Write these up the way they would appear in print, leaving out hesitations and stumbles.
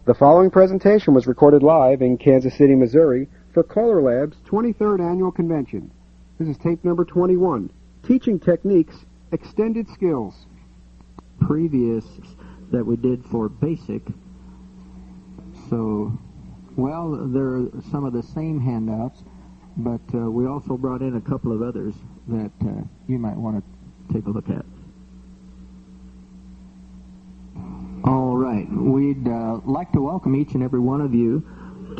The following presentation was recorded live in Kansas City, Missouri for CALLERLAB's 23rd Annual Convention. This is tape number 21, Teaching Techniques, Extended Skills. Previous that we did for basic. So, well, there are some of the same handouts, but we also brought in a couple of others that you might want to take a look at. All right, we'd like to welcome each and every one of you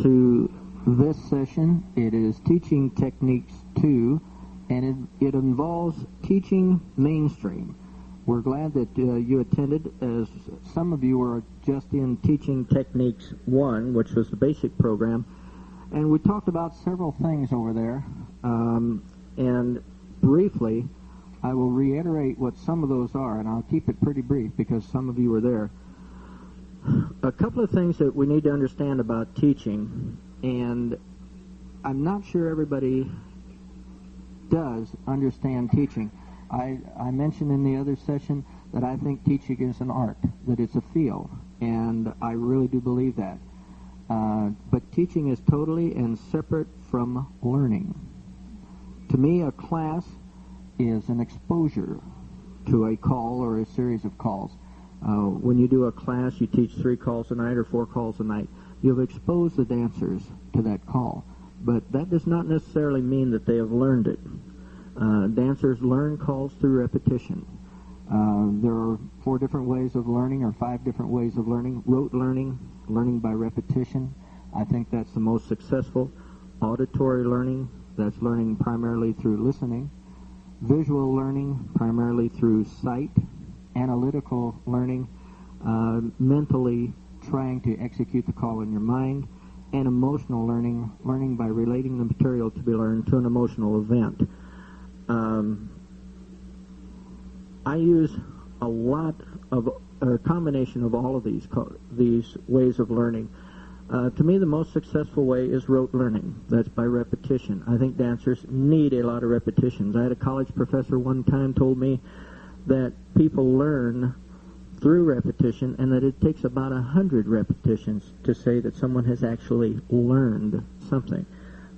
to this session. It is Teaching Techniques 2, and it involves teaching mainstream. We're glad that you attended, as some of you were just in Teaching Techniques 1, which was the basic program, and we talked about several things over there, and briefly, I will reiterate what some of those are, and I'll keep it pretty brief because some of you were there. A couple of things that we need to understand about teaching, and I'm not sure everybody does understand teaching. I mentioned in the other session that I think teaching is an art, that it's a field, and I really do believe that. But teaching is totally and separate from learning. To me, a class is an exposure to a call or a series of calls. When you do a class, you teach 3 calls a night or 4 calls a night. You've exposed the dancers to that call, but that does not necessarily mean that they have learned it. Dancers learn calls through repetition. There are 4 different ways of learning, or 5 different ways of learning. Rote learning, learning by repetition. I think that's the most successful. Auditory learning, that's learning primarily through listening. Visual learning, primarily through sight. Analytical learning, mentally trying to execute the call in your mind. And emotional learning, learning by relating the material to be learned to an emotional event. I use a lot of a combination of all of these ways of learning. To me, the most successful way is rote learning. That's by repetition. I think dancers need a lot of repetitions. I had a college professor one time told me that people learn through repetition, and that it takes about 100 repetitions to say that someone has actually learned something.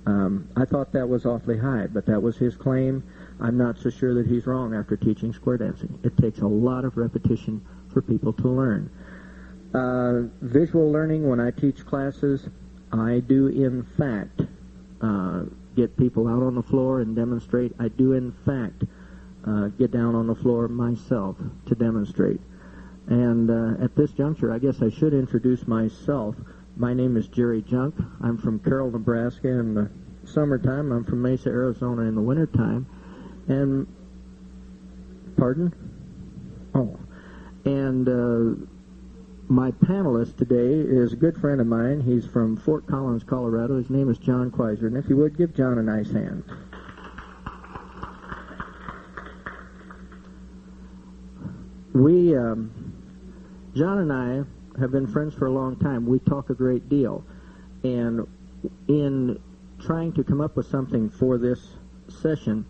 I thought that was awfully high, but that was his claim. I'm not so sure that he's wrong after teaching square dancing. It takes a lot of repetition for people to learn. Visual learning, when I teach classes, I do in fact get people out on the floor and demonstrate. I do in fact get down on the floor myself to demonstrate. And at this juncture, I guess I should introduce myself. My name is Jerry Junck. I'm from Carroll, Nebraska in the summertime. I'm from Mesa, Arizona in the wintertime. And, pardon? Oh. And my panelist today is a good friend of mine. He's from Fort Collins, Colorado. His name is John Kwaiser. And if you would, give John a nice hand. John and I have been friends for a long time. We talk a great deal. And in trying to come up with something for this session,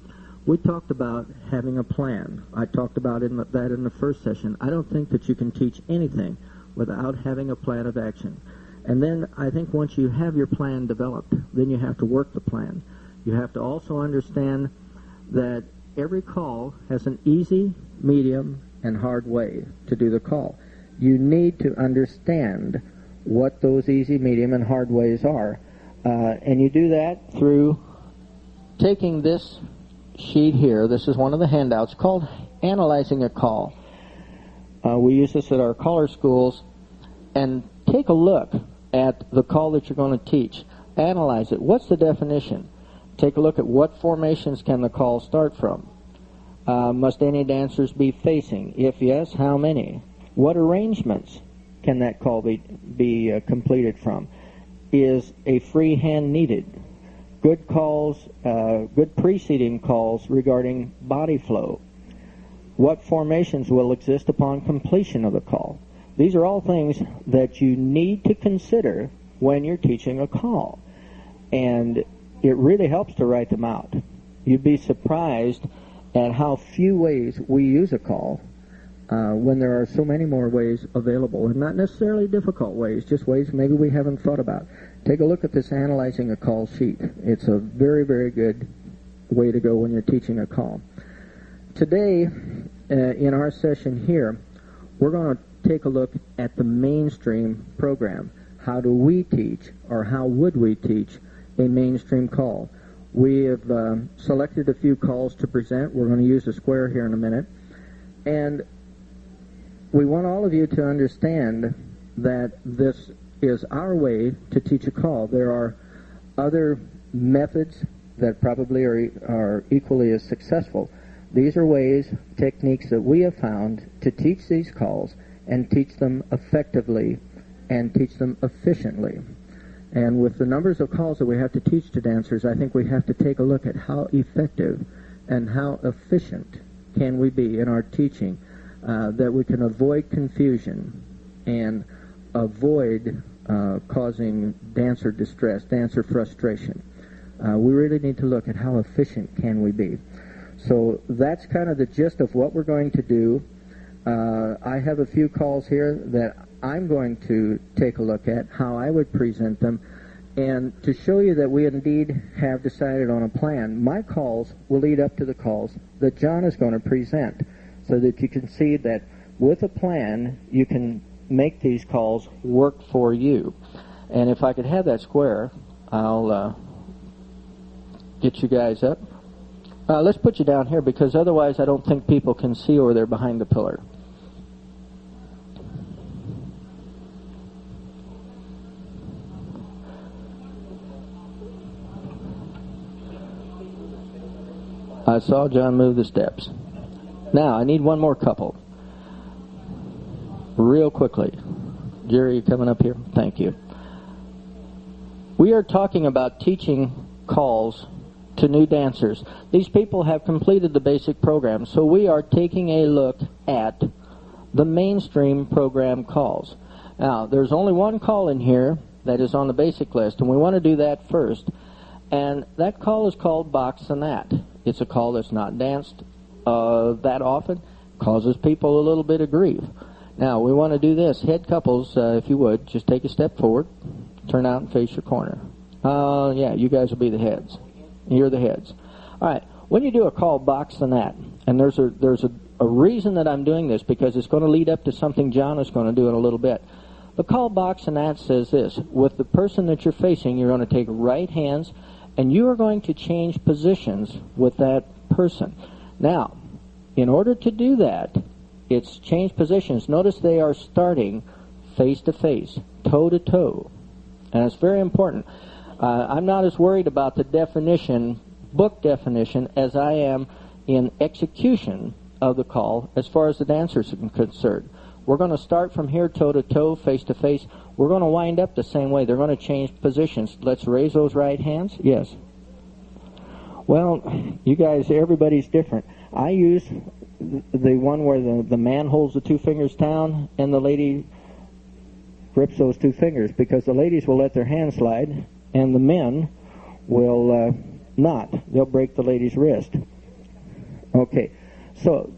we talked about having a plan. I talked about that in the first session. I don't think that you can teach anything without having a plan of action. And then I think once you have your plan developed, then you have to work the plan. You have to also understand that every call has an easy, medium, and hard way to do the call. You need to understand what those easy, medium, and hard ways are. And you do that through taking this sheet here. This is one of the handouts called Analyzing a Call. We use this at our caller schools. And take a look at the call that you're going to teach. Analyze it. What's the definition? Take a look at what formations can the call start from. Must any dancers be facing? If yes, how many? What arrangements can that call be completed from? Is a free hand needed? Good calls, good preceding calls regarding body flow. What formations will exist upon completion of the call? These are all things that you need to consider when you're teaching a call. And it really helps to write them out. You'd be surprised at how few ways we use a call when there are so many more ways available, and not necessarily difficult ways, just ways maybe we haven't thought about. Take a look at this analyzing a call sheet. It's a very, very good way to go when you're teaching a call. Today, in our session here, we're going to take a look at the mainstream program. How do we teach, or how would we teach, a mainstream call? We have selected a few calls to present. We're going to use a square here in a minute. And we want all of you to understand that this is our way to teach a call. There are other methods that probably are equally as successful. These are ways, techniques that we have found to teach these calls and teach them effectively and teach them efficiently. And with the numbers of calls that we have to teach to dancers, I think we have to take a look at how effective and how efficient can we be in our teaching, that we can avoid confusion and avoid causing dancer distress, dancer frustration. We really need to look at how efficient can we be. So that's kind of the gist of what we're going to do. I have a few calls here that I'm going to take a look at, how I would present them, and to show you that we indeed have decided on a plan. My calls will lead up to the calls that John is going to present, so that you can see that with a plan, you can make these calls work for you. And if I could have that square, I'll get you guys up. Let's put you down here, because otherwise I don't think people can see over there behind the pillar. I saw John move the steps. Now, I need one more couple. Real quickly. Jerry, you coming up here? Thank you. We are talking about teaching calls to new dancers. These people have completed the basic program, so we are taking a look at the mainstream program calls. Now, there's only one call in here that is on the basic list, and we want to do that first. And that call is called Box and That. It's a call that's not danced that often, causes people a little bit of grief. Now, we want to do this. Head couples, if you would, just take a step forward, turn out and face your corner. Yeah, you guys will be the heads. You're the heads. All right, when you do a call Box and That, and there's a reason that I'm doing this, because it's going to lead up to something John is going to do in a little bit. The call Box and That says this: with the person that you're facing, you're going to take right hands, and you are going to change positions with that person. Now, in order to do that, it's change positions. Notice they are starting face to face, toe to toe. And it's very important. I'm not as worried about the definition, book definition, as I am in execution of the call as far as the dancers are concerned. We're going to start from here, toe to toe, face to face. We're going to wind up the same way. They're going to change positions. Let's raise those right hands. Yes. Well, you guys, everybody's different. I use the one where the man holds the two fingers down and the lady grips those two fingers, because the ladies will let their hands slide and the men will not. They'll break the lady's wrist. Okay, so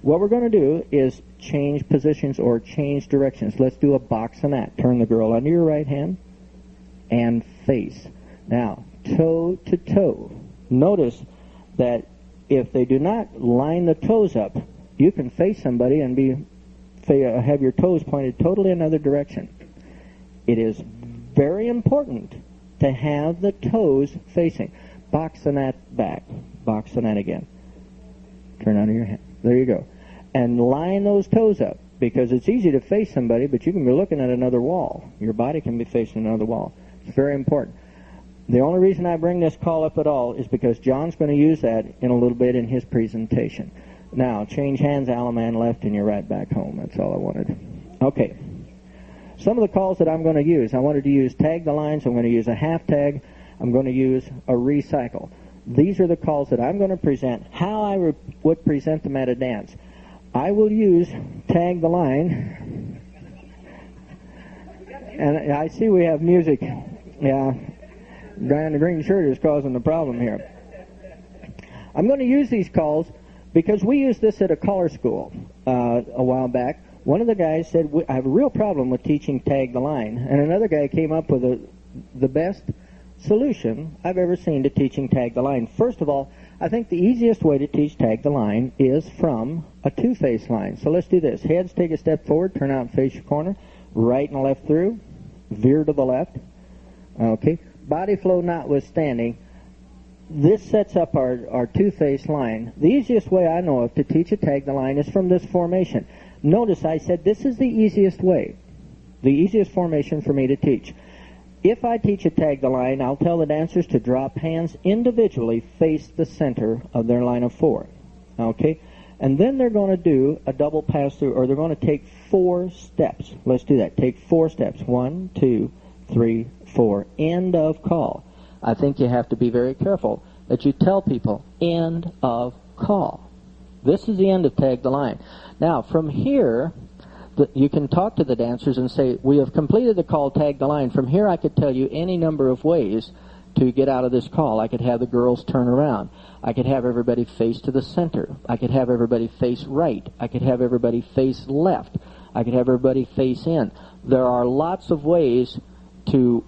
what we're going to do is change positions or change directions. Let's do a Box and That. Turn the girl under your right hand and face. Now, toe to toe. Notice that if they do not line the toes up, you can face somebody and have your toes pointed totally another direction. It is very important to have the toes facing. Box and That back. Box and That again. Turn under your hand. There you go. And line those toes up, because it's easy to face somebody, but you can be looking at another wall. Your body can be facing another wall. It's very important. The only reason I bring this call up at all is because John's going to use that in a little bit in his presentation. Now, change hands, Alaman left, and you're right back home. That's all I wanted. Okay. Some of the calls that I'm going to use, I wanted to use tag the lines. I'm going to use a half tag. I'm going to use a recycle. These are the calls that I'm going to present, how I would present them at a dance. I will use tag the line. And I see we have music. Yeah. Guy in the green shirt is causing the problem here. I'm going to use these calls because we use this at a color school. a while back, one of the guys said, I have a real problem with teaching tag the line. And another guy came up with the best solution I've ever seen to teaching tag the line. First of all, I think the easiest way to teach tag the line is from a two-face line. So let's do this. Heads, take a step forward, turn out and face your corner. Right and left through. Veer to the left. Okay. Body flow notwithstanding, this sets up our two-face line. The easiest way I know of to teach a tag the line is from this formation. Notice I said this is the easiest way, the easiest formation for me to teach. If I teach a tag the line, I'll tell the dancers to drop hands individually, face the center of their line of four. Okay? And then they're going to do a double pass-through, or they're going to take 4 steps. Let's do that. Take 4 steps. 1, 2, 3, 4. End of call. I think you have to be very careful that you tell people, end of call. This is the end of tag the line. Now, from here, you can talk to the dancers and say, we have completed the call, tag the line. From here, I could tell you any number of ways to get out of this call. I could have the girls turn around. I could have everybody face to the center. I could have everybody face right. I could have everybody face left. I could have everybody face in. There are lots of ways to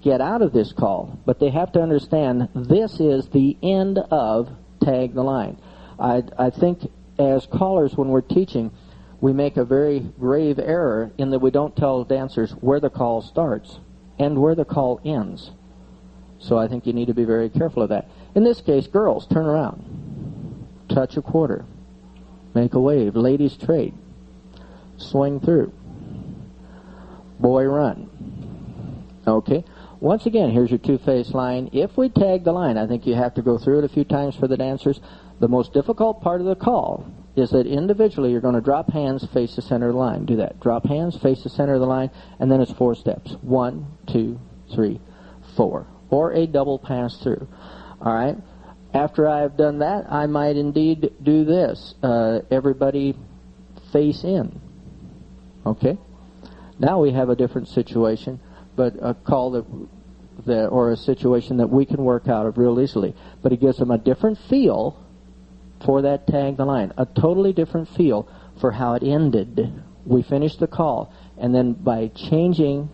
get out of this call, but they have to understand this is the end of tag the line. I think as callers, when we're teaching, we make a very grave error in that we don't tell dancers where the call starts and where the call ends. So I think you need to be very careful of that. In this case, girls, turn around. Touch a quarter. Make a wave. Ladies trade. Swing through. Boy run. Okay. Once again, here's your two-face line. If we tag the line, I think you have to go through it a few times for the dancers. The most difficult part of the call is that individually you're going to drop hands, face the center of the line. Do that. Drop hands, face the center of the line, and then it's 4 steps. 1, 2, 3, 4. Or a double pass-through. All right? After I've done that, I might indeed do this. Everybody face in. Okay? Now we have a different situation, but a call or a situation that we can work out of real easily. But it gives them a different feel for that tag the line, a totally different feel for how it ended. We finished the call, and then by changing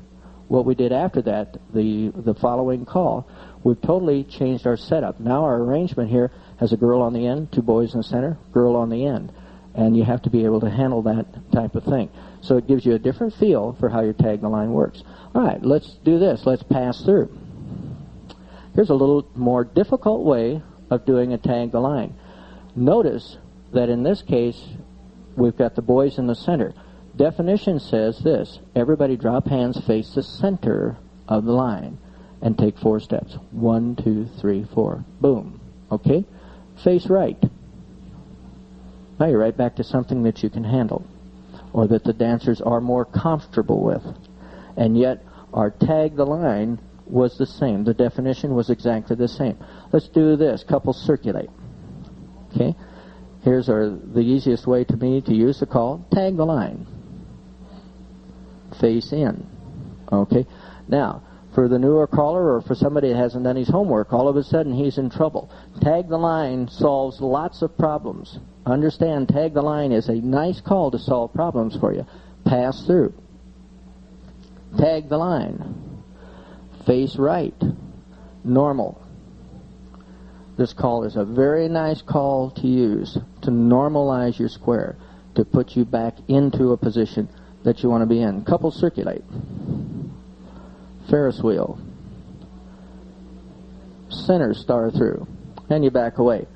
what we did after that, the following call, we've totally changed our setup. Now our arrangement here has a girl on the end, 2 boys in the center, girl on the end. And you have to be able to handle that type of thing. So it gives you a different feel for how your tag the line works. All right, let's do this. Let's pass through. Here's a little more difficult way of doing a tag the line. Notice that in this case, we've got the boys in the center. Definition says this: everybody drop hands, face the center of the line, and take 4 steps. 1, 2, 3, 4. Boom. Okay? Face right. Now you're right back to something that you can handle, or that the dancers are more comfortable with. And yet, our tag the line was the same. The definition was exactly the same. Let's do this. Couples circulate. Okay? Here's the easiest way to me to use the call. Tag the line. Face in. Okay? Now, for the newer caller or for somebody that hasn't done his homework, all of a sudden he's in trouble. Tag the line solves lots of problems. Understand, tag the line is a nice call to solve problems for you. Pass through. Tag the line. Face right. Normal. This call is a very nice call to use to normalize your square, to put you back into a position that you want to be in. Couple circulate. Ferris wheel. Center star through. And you back away.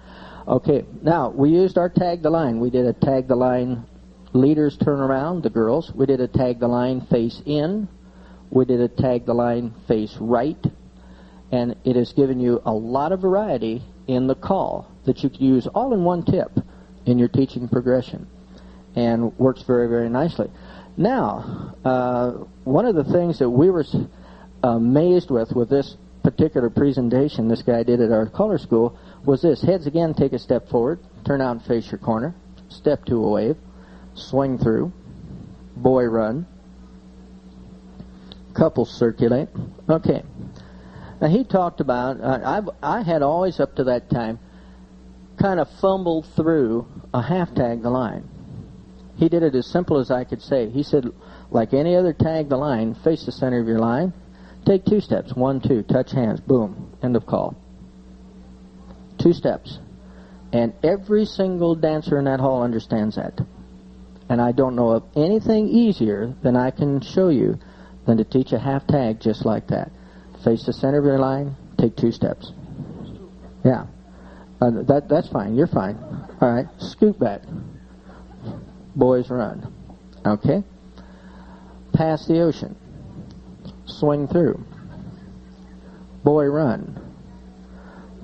Okay, now we used our tag the line. We did a tag the line leaders turn around, the girls. We did a tag the line face in. We did a tag the line face right. And it has given you a lot of variety in the call that you can use all in one tip in your teaching progression. And works very, very nicely. Now, one of the things that we were amazed with this particular presentation this guy did at our color school was this. Heads again, take a step forward, turn out and face your corner, step to a wave, swing through, boy run, couples circulate. Okay. Now he talked about, I had always up to that time kind of fumbled through a half tag the line. He did it as simple as I could say. He said, like any other tag the line, face the center of your line, take 2 steps, 1, 2, touch hands, boom, end of call. 2 steps. And every single dancer in that hall understands that. And I don't know of anything easier than I can show you than to teach a half tag just like that. Face the center of your line, take 2 steps. Yeah. That's fine. You're fine. All right. Scoot back. Boys run. Okay. Pass the ocean. Swing through. Boy run.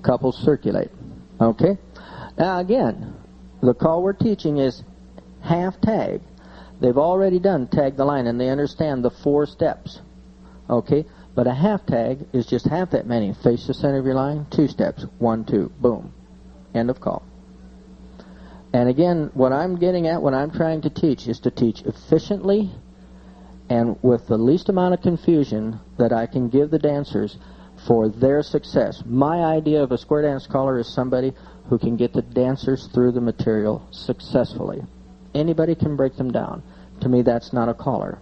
Couples circulate. Okay. Now again, the call we're teaching is half tag. They've already done tag the line and they understand the 4 steps. Okay. But a half tag is just half that many. Face the center of your line, 2 steps, 1, 2, boom. End of call. And again, what I'm getting at, what I'm trying to teach, is to teach efficiently and with the least amount of confusion that I can give the dancers for their success. My idea of a square dance caller is somebody who can get the dancers through the material successfully. Anybody can break them down. To me, that's not a caller.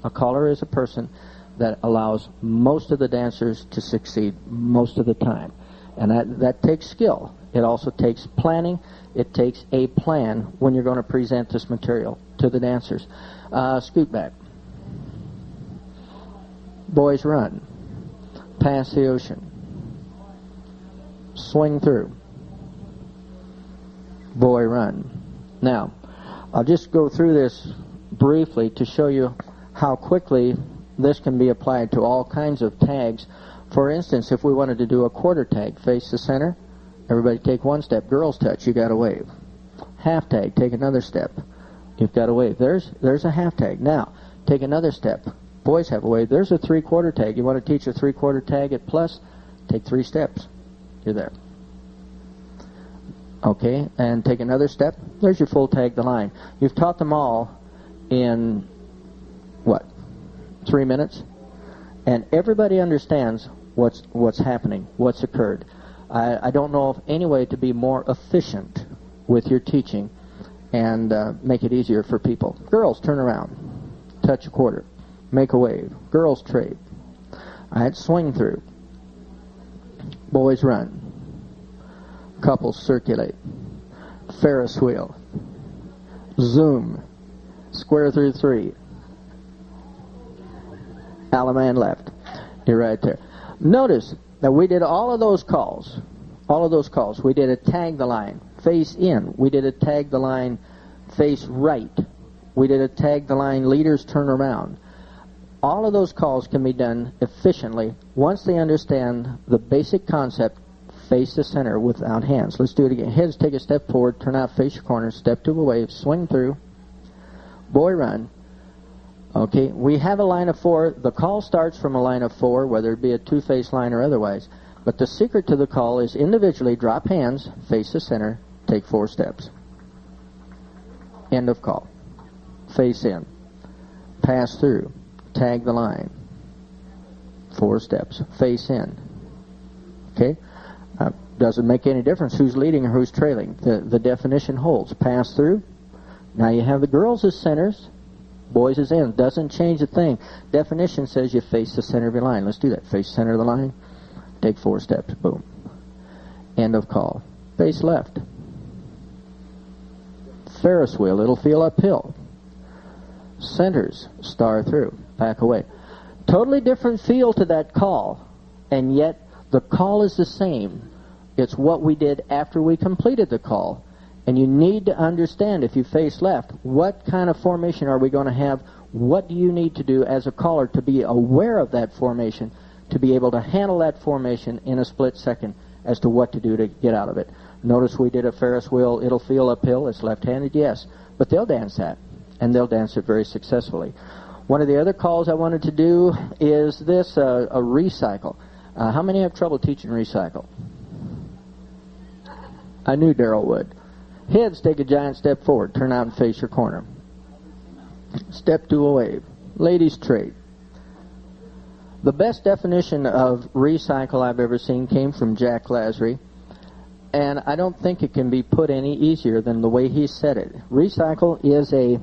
A caller is a person that allows most of the dancers to succeed most of the time. And that takes skill. It also takes planning. It takes a plan when you're going to present this material to the dancers. Scoot back. Boys run. Pass the ocean. Swing through. Boy run. Now, I'll just go through this briefly to show you how quickly this can be applied to all kinds of tags. For instance, if we wanted to do a quarter tag, face the center, everybody take 1 step. Girls touch, you got to wave. Half tag, take another step. You've got to wave. There's a half tag. Now, take another step. Boys have a wave. There's a 3/4 tag. You want to teach a 3/4 tag at plus? Take 3 steps. You're there. Okay, and take another step. There's your full tag the line. You've taught them all in, 3 minutes? And everybody understands what's happening, what's occurred. I don't know of any way to be more efficient with your teaching and make it easier for people. Girls, turn around. Touch a quarter. Make a wave. Girls trade. All right, swing through. Boys run. Couples circulate. Ferris wheel. Zoom. Square through 3. Alaman left. You're right there. Notice that we did all of those calls. All of those calls. We did a tag the line, face in. We did a tag the line, face right. We did a tag the line, leaders turn around. All of those calls can be done efficiently once they understand the basic concept, face the center without hands. Let's do it again. Heads take a step forward, turn out, face your corner, step to a wave, swing through, boy run. Okay, we have a line of 4. The call starts from a line of 4, whether it be a 2-face line or otherwise. But the secret to the call is individually drop hands, face the center, take 4 steps. End of call. Face in. Pass through. Tag the line. 4 steps. Face in. Okay? Doesn't make any difference who's leading or who's trailing. The definition holds. Pass through. Now you have the girls as centers. Boys is in. Doesn't change a thing. Definition says you face the center of your line. Let's do that. Face center of the line. Take 4 steps. Boom. End of call. Face left. Ferris wheel. It'll feel uphill. Centers. Star through. Back away. Totally different feel to that call. And yet the call is the same. It's what we did after we completed the call. And you need to understand, if you face left, what kind of formation are we going to have? What do you need to do as a caller to be aware of that formation, to be able to handle that formation in a split second as to what to do to get out of it? Notice we did a Ferris wheel. It'll feel uphill. It's left-handed, yes. But they'll dance that, and they'll dance it very successfully. One of the other calls I wanted to do is this, a recycle. How many have trouble teaching recycle? I knew Daryl would. Heads take a giant step forward. Turn out and face your corner. Step to a wave. Ladies trade. The best definition of recycle I've ever seen came from Jack Lasry. And I don't think it can be put any easier than the way he said it. Recycle is a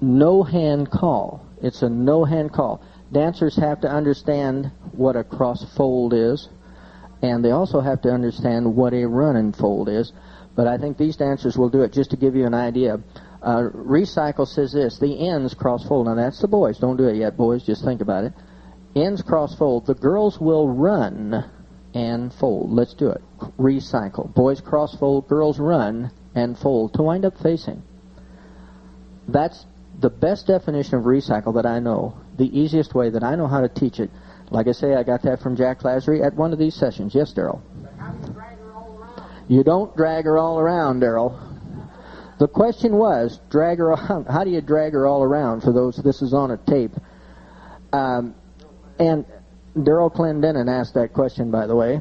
no-hand call. It's a no-hand call. Dancers have to understand what a cross-fold is, and they also have to understand what a run-and fold is. But I think these dancers will do it. Just to give you an idea, Recycle says this: the ends cross-fold. Now that's the boys. Don't do it yet, boys. Just think about it. Ends cross-fold. The girls will run and fold. Let's do it. Recycle. Boys cross-fold, girls run and fold to wind up facing. That's the best definition of recycle that I know. The easiest way that I know how to teach it. Like I say, I got that from Jack Lazary at one of these sessions. Yes, Darrell? How do you drag her all around? You don't drag her all around, Darrell. The question was, drag her around. How do you drag her all around? For those, this is on a tape. And Darrell Clendenin asked that question, by the way.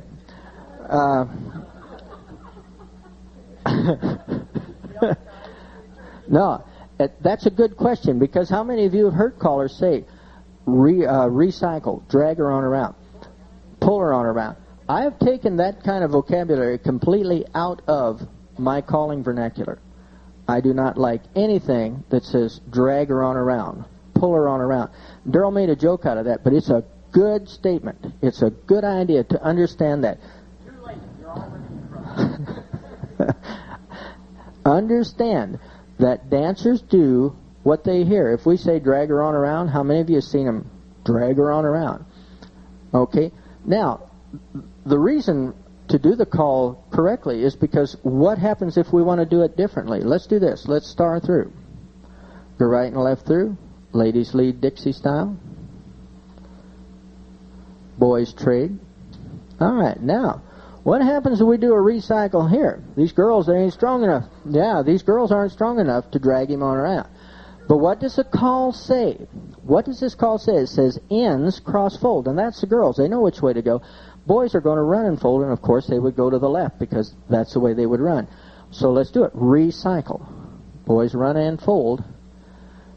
No, that's a good question, because how many of you have heard callers say, recycle, drag her on around, pull her on around? I have taken that kind of vocabulary completely out of my calling vernacular. I do not like anything that says drag her on around, pull her on around. Darrell made a joke out of that, but it's a good statement. It's a good idea to understand that. Too late. You're already in trouble. Understand that dancers do what they hear. If we say drag her on around, how many of you have seen them drag her on around? Okay. Now, the reason to do the call correctly is because what happens if we want to do it differently? Let's do this. Let's star through. Go right and left through. Ladies lead Dixie style. Boys trade. All right, now, what happens if we do a recycle here? These girls, they ain't strong enough. Yeah, these girls aren't strong enough to drag him on around. But what does the call say? What does this call say? It says ends cross-fold, and that's the girls. They know which way to go. Boys are going to run and fold, and of course they would go to the left because that's the way they would run. So let's do it. Recycle. Boys run and fold.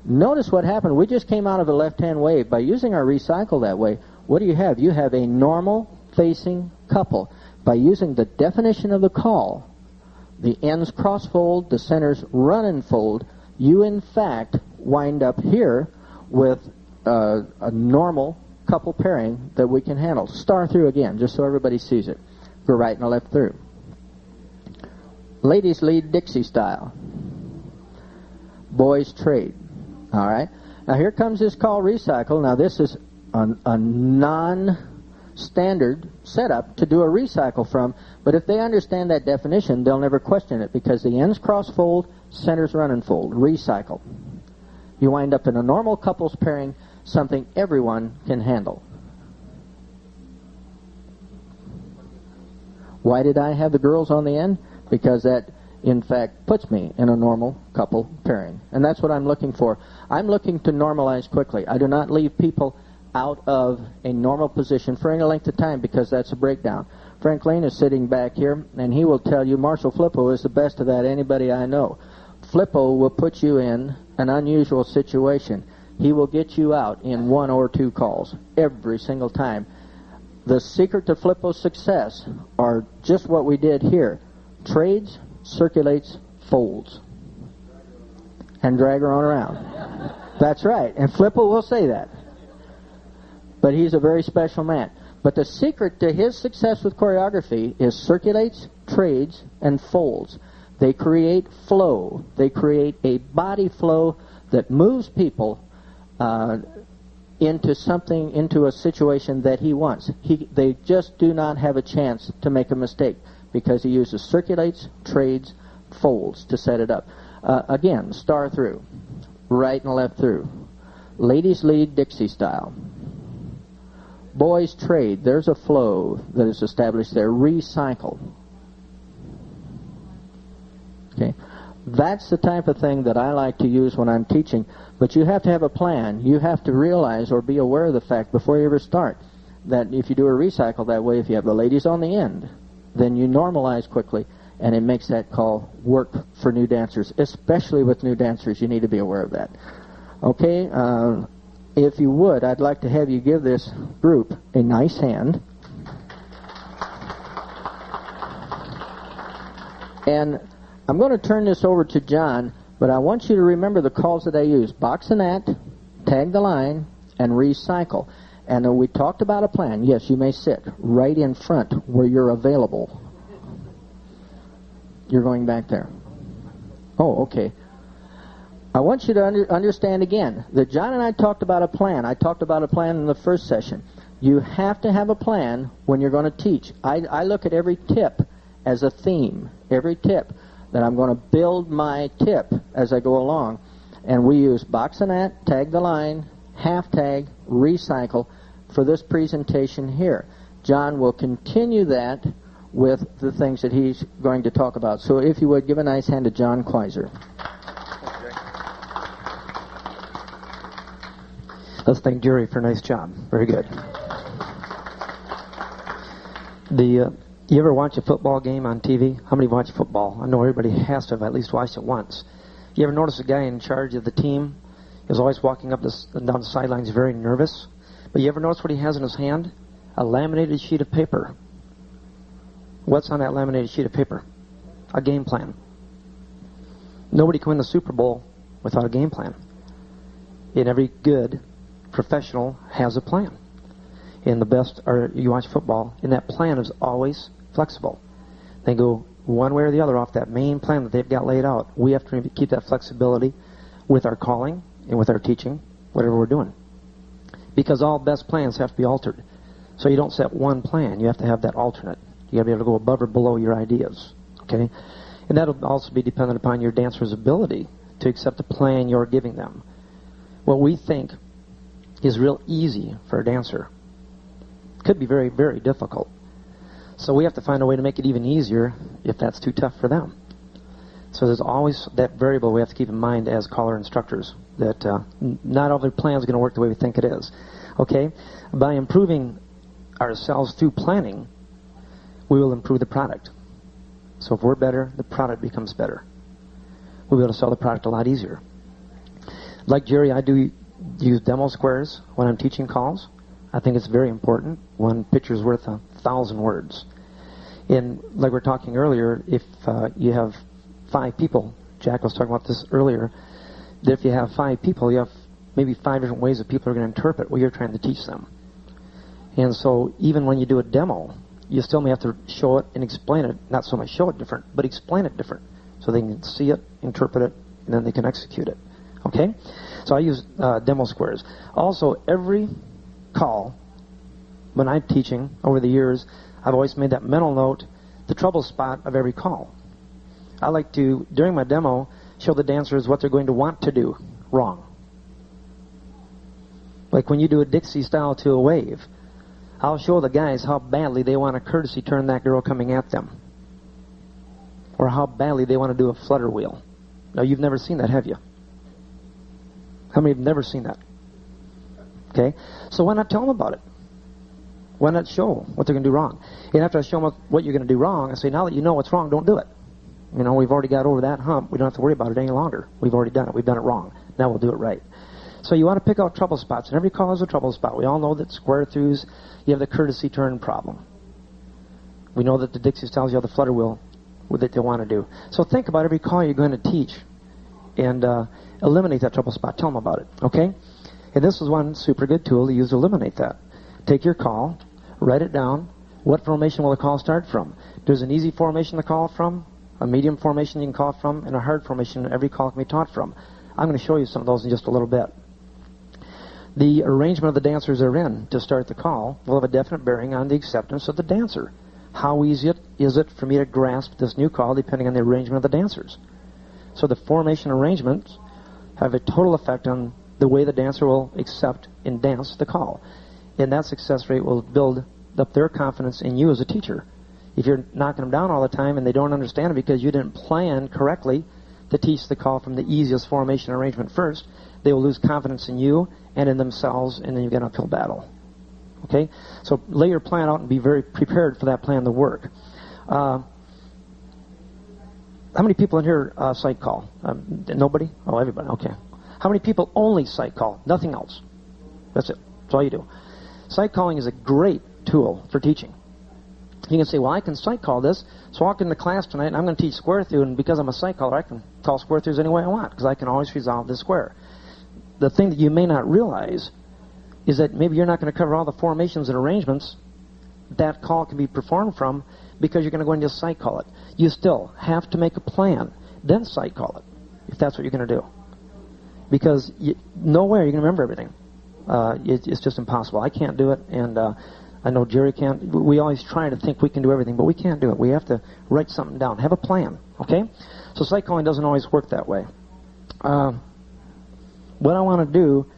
Notice what happened. We just came out of a left-hand wave. By using our recycle that way, what do you have? You have a normal facing couple. By using the definition of the call, the ends cross-fold, the centers run and fold, you in fact wind up here with a normal couple pairing that we can handle. Star through again, just so everybody sees it. Go right and left through. Ladies lead Dixie style. Boys trade. All right. Now here comes this call recycle. Now this is a non-standard setup to do a recycle from, but if they understand that definition, they'll never question it, because the ends cross-fold, centers run and fold. Recycle. You wind up in a normal couples pairing, something everyone can handle. Why did I have the girls on the end? Because that, in fact, puts me in a normal couple pairing. And that's what I'm looking for. I'm looking to normalize quickly. I do not leave people out of a normal position for any length of time, because that's a breakdown. Frank Lane is sitting back here, and he will tell you Marshall Flippo is the best of that anybody I know. Flippo will put you in an unusual situation. He will get you out in 1 or 2 calls every single time. The secret to Flippo's success are just what we did here. Trades, circulates, folds. And drag her on around. That's right. And Flippo will say that. But he's a very special man. But the secret to his success with choreography is circulates, trades, and folds. They create flow. They create a body flow that moves people into something, into a situation that he wants. They just do not have a chance to make a mistake, because he uses circulates, trades, folds to set it up. Again, star through, right and left through. Ladies lead Dixie style. Boys trade. There's a flow that is established there. Recycle. Okay. That's the type of thing that I like to use when I'm teaching. But you have to have a plan. You have to realize or be aware of the fact before you ever start that if you do a recycle that way, if you have the ladies on the end, then you normalize quickly, and it makes that call work for new dancers. Especially with new dancers, you need to be aware of that. Okay, if you would, I'd like to have you give this group a nice hand. And I'm going to turn this over to John, but I want you to remember the calls that I use. Box the net, tag the line, and recycle. And we talked about a plan. Yes, you may sit right in front where you're available. You're going back there. Oh, okay. I want you to understand again that John and I talked about a plan. I talked about a plan in the first session. You have to have a plan when you're going to teach. I look at every tip as a theme. Every tip that I'm going to build my tip as I go along. And we use box and net, tag the line, half tag, recycle for this presentation here. John will continue that with the things that he's going to talk about. So if you would, give a nice hand to John Kwaiser. Let's thank Jerry for a nice job. Very good. You ever watch a football game on TV? How many watch football? I know everybody has to have at least watched it once. You ever notice a guy in charge of the team is always walking up and down the sidelines very nervous? But you ever notice what he has in his hand? A laminated sheet of paper. What's on that laminated sheet of paper? A game plan. Nobody can win the Super Bowl without a game plan. And every good professional has a plan. And the best, or you watch football, and that plan is always flexible. They go one way or the other off that main plan that they've got laid out. We have to keep that flexibility with our calling and with our teaching, whatever we're doing. Because all best plans have to be altered. So you don't set one plan. You have to have that alternate. You got to be able to go above or below your ideas. Okay? And that'll also be dependent upon your dancer's ability to accept the plan you're giving them. What we think is real easy for a dancer could be very, very difficult. So we have to find a way to make it even easier if that's too tough for them. So there's always that variable we have to keep in mind as caller instructors, that not all their plans are going to work the way we think it is. Okay? By improving ourselves through planning, we will improve the product. So if we're better, the product becomes better. We'll be able to sell the product a lot easier. Like Jerry, I do use demo squares when I'm teaching calls. I think it's very important. One picture's worth 1,000 words. And like we were talking earlier, if you have 5 people, Jack was talking about this earlier, that if you have 5 people, you have maybe 5 different ways that people are going to interpret what you're trying to teach them. And so even when you do a demo, you still may have to show it and explain it. Not so much show it different, but explain it different. So they can see it, interpret it, and then they can execute it. Okay? So I use demo squares. Also, every call, when I'm teaching over the years, I've always made that mental note, the trouble spot of every call. I like to, during my demo, show the dancers what they're going to want to do wrong. Like when you do a Dixie style to a wave, I'll show the guys how badly they want a courtesy turn that girl coming at them. Or how badly they want to do a flutter wheel. Now, you've never seen that, have you? How many have never seen that? Okay? So why not tell them about it? Why not show what they're going to do wrong? And after I show them what you're going to do wrong, I say, now that you know what's wrong, don't do it. You know, we've already got over that hump. We don't have to worry about it any longer. We've already done it. We've done it wrong. Now we'll do it right. So you want to pick out trouble spots. And every call is a trouble spot. We all know that square throughs, you have the courtesy turn problem. We know that the Dixie styles, you have the flutter wheel that they want to do. So think about every call you're going to teach and eliminate that trouble spot. Tell them about it. Okay? And this is one super good tool to use to eliminate that. Take your call, write it down. What formation will the call start from? There's an easy formation to call from, a medium formation you can call from, and a hard formation every call can be taught from. I'm going to show you some of those in just a little bit. The arrangement of the dancers they're in to start the call will have a definite bearing on the acceptance of the dancer. How easy is it for me to grasp this new call depending on the arrangement of the dancers? So the formation arrangements have a total effect on the way the dancer will accept and dance the call. And that success rate will build up their confidence in you as a teacher. If you're knocking them down all the time and they don't understand it because you didn't plan correctly to teach the call from the easiest formation arrangement first, they will lose confidence in you and in themselves, and then you get an uphill battle. Okay? So lay your plan out and be very prepared for that plan to work. How many people in here sight call? Nobody? Oh, everybody. Okay. How many people only sight call? Nothing else. That's it. That's all you do. Sight calling is a great tool for teaching. You can say, well, I can sight call this, so I'll walk into class tonight and I'm going to teach square through, and because I'm a sight caller, I can call square throughs any way I want because I can always resolve this square. The thing that you may not realize is that maybe you're not going to cover all the formations and arrangements that call can be performed from because you're going to go and just sight call it. You still have to make a plan, then sight call it, if that's what you're going to do. Because no way are you going to remember everything. It's just impossible. I can't do it, and I know Jerry can't. We always try to think we can do everything, but we can't do it. We have to write something down. Have a plan, okay? So sight calling doesn't always work that way. What I want to do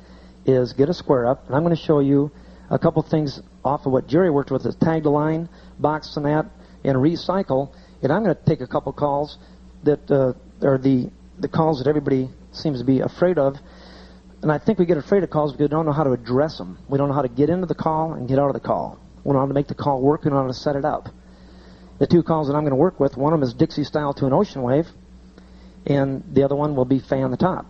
is get a square up, and I'm going to show you a couple things off of what Jerry worked with, is tag the line, box the net, and recycle. And I'm going to take a couple calls that are the calls that everybody seems to be afraid of. And I think we get afraid of calls because we don't know how to address them. We don't know how to get into the call and get out of the call. We don't know how to make the call work. We don't know how to set it up. The two calls that I'm going to work with, one of them is Dixie style to an ocean wave, and the other one will be fan the top.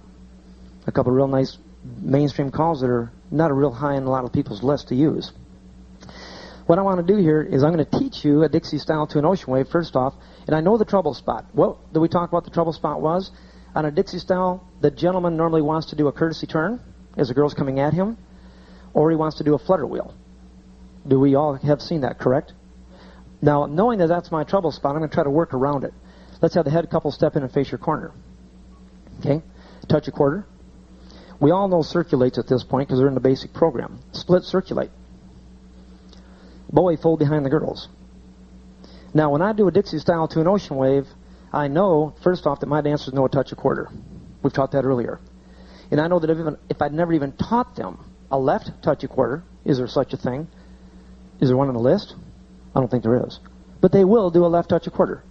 A couple of real nice mainstream calls that are not a real high in a lot of people's list to use. What I want to do here is I'm going to teach you a Dixie style to an ocean wave first off, and I know the trouble spot. What did we talk about the trouble spot was? On a Dixie style, the gentleman normally wants to do a courtesy turn as the girl's coming at him, or he wants to do a flutter wheel. Do we all have seen that, correct? Now, knowing that that's my trouble spot, I'm going to try to work around it. Let's have the head couple step in and face your corner. Okay? Touch a quarter. We all know circulates at this point because they're in the basic program. Split, circulate. Bowie, fold behind the girls. Now, when I do a Dixie style to an ocean wave, I know, first off, that my dancers know a touch a quarter. We've taught that earlier. And I know that if I'd never even taught them a left touch a quarter, is there such a thing? Is there one on the list? I don't think there is. But they will do a left touch a quarter.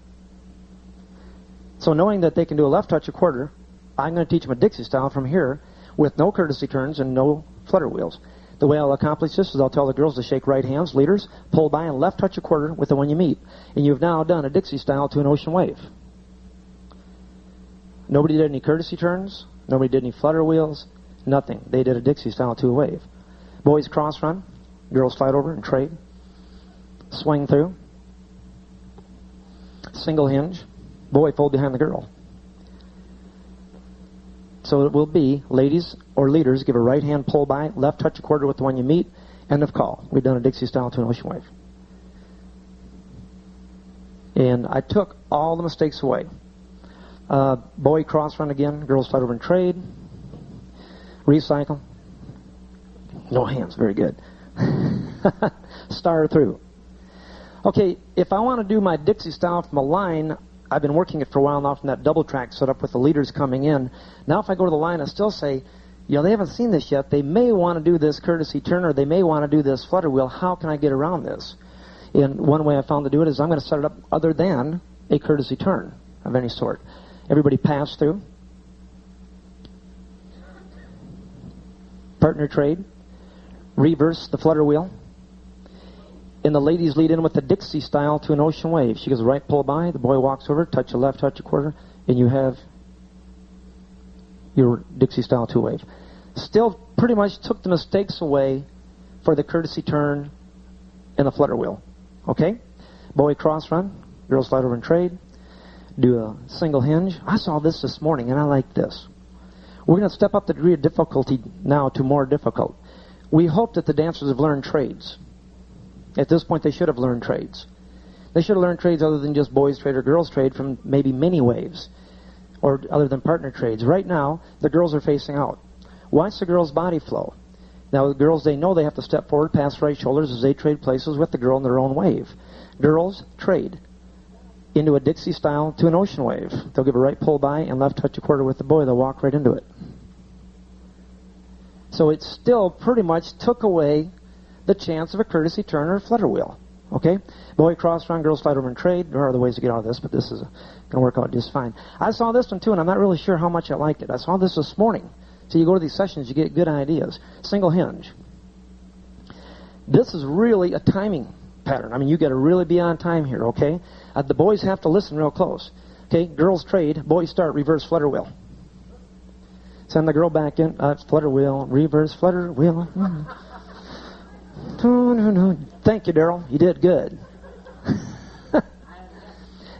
So knowing that they can do a left touch a quarter, I'm going to teach them a Dixie style from here with no courtesy turns and no flutter wheels. The way I'll accomplish this is I'll tell the girls to shake right hands, leaders, pull by and left touch a quarter with the one you meet. And you've now done a Dixie style to an ocean wave. Nobody did any courtesy turns. Nobody did any flutter wheels. Nothing. They did a Dixie style to a wave. Boys cross run. Girls slide over and trade. Swing through. Single hinge. Boy fold behind the girl. So it will be, ladies or leaders, give a right hand pull by, left touch a quarter with the one you meet, end of call. We've done a Dixie style to an ocean wave. And I took all the mistakes away. Bowie cross run again, girls slide over and trade. Recycle. No hands, very good. Star through. Okay, if I want to do my Dixie style from a line, I've been working it for a while now from that double track set up with the leaders coming in. Now if I go to the line, I still say, they haven't seen this yet. They may want to do this courtesy turn, or they may want to do this flutter wheel. How can I get around this? And one way I found to do it is I'm going to set it up other than a courtesy turn of any sort. Everybody pass through. Partner trade. Reverse the flutter wheel. And the ladies lead in with the Dixie style to an ocean wave. She goes right pull by, the boy walks over, touch a left, touch a quarter, and you have your Dixie style to a wave. Still pretty much took the mistakes away for the courtesy turn and the flutter wheel. Okay? Boy cross run, girls slide over and trade, do a single hinge. I saw this morning and I like this. We're going to step up the degree of difficulty now to more difficult. We hope that the dancers have learned trades. At this point, they should have learned trades. They should have learned trades other than just boys trade or girls trade from maybe mini waves, or other than partner trades. Right now, the girls are facing out. Watch the girls' body flow. Now, the girls, they know they have to step forward past right shoulders as they trade places with the girl in their own wave. Girls trade into a Dixie style to an ocean wave. They'll give a right pull by and left touch a quarter with the boy. They'll walk right into it. So it still pretty much took away the chance of a courtesy turn or a flutter wheel. Okay? Boy cross run, girls slide over and trade. There are other ways to get out of this, but this is going to work out just fine. I saw this one too, and I'm not really sure how much I liked it. I saw this morning. So you go to these sessions, you get good ideas. Single hinge. This is really a timing pattern. I mean, you got to really be on time here, okay? The boys have to listen real close. Okay? Girls trade. Boys start. Reverse flutter wheel. Send the girl back in. Flutter wheel. Reverse flutter wheel. No. Thank you, Daryl. You did good.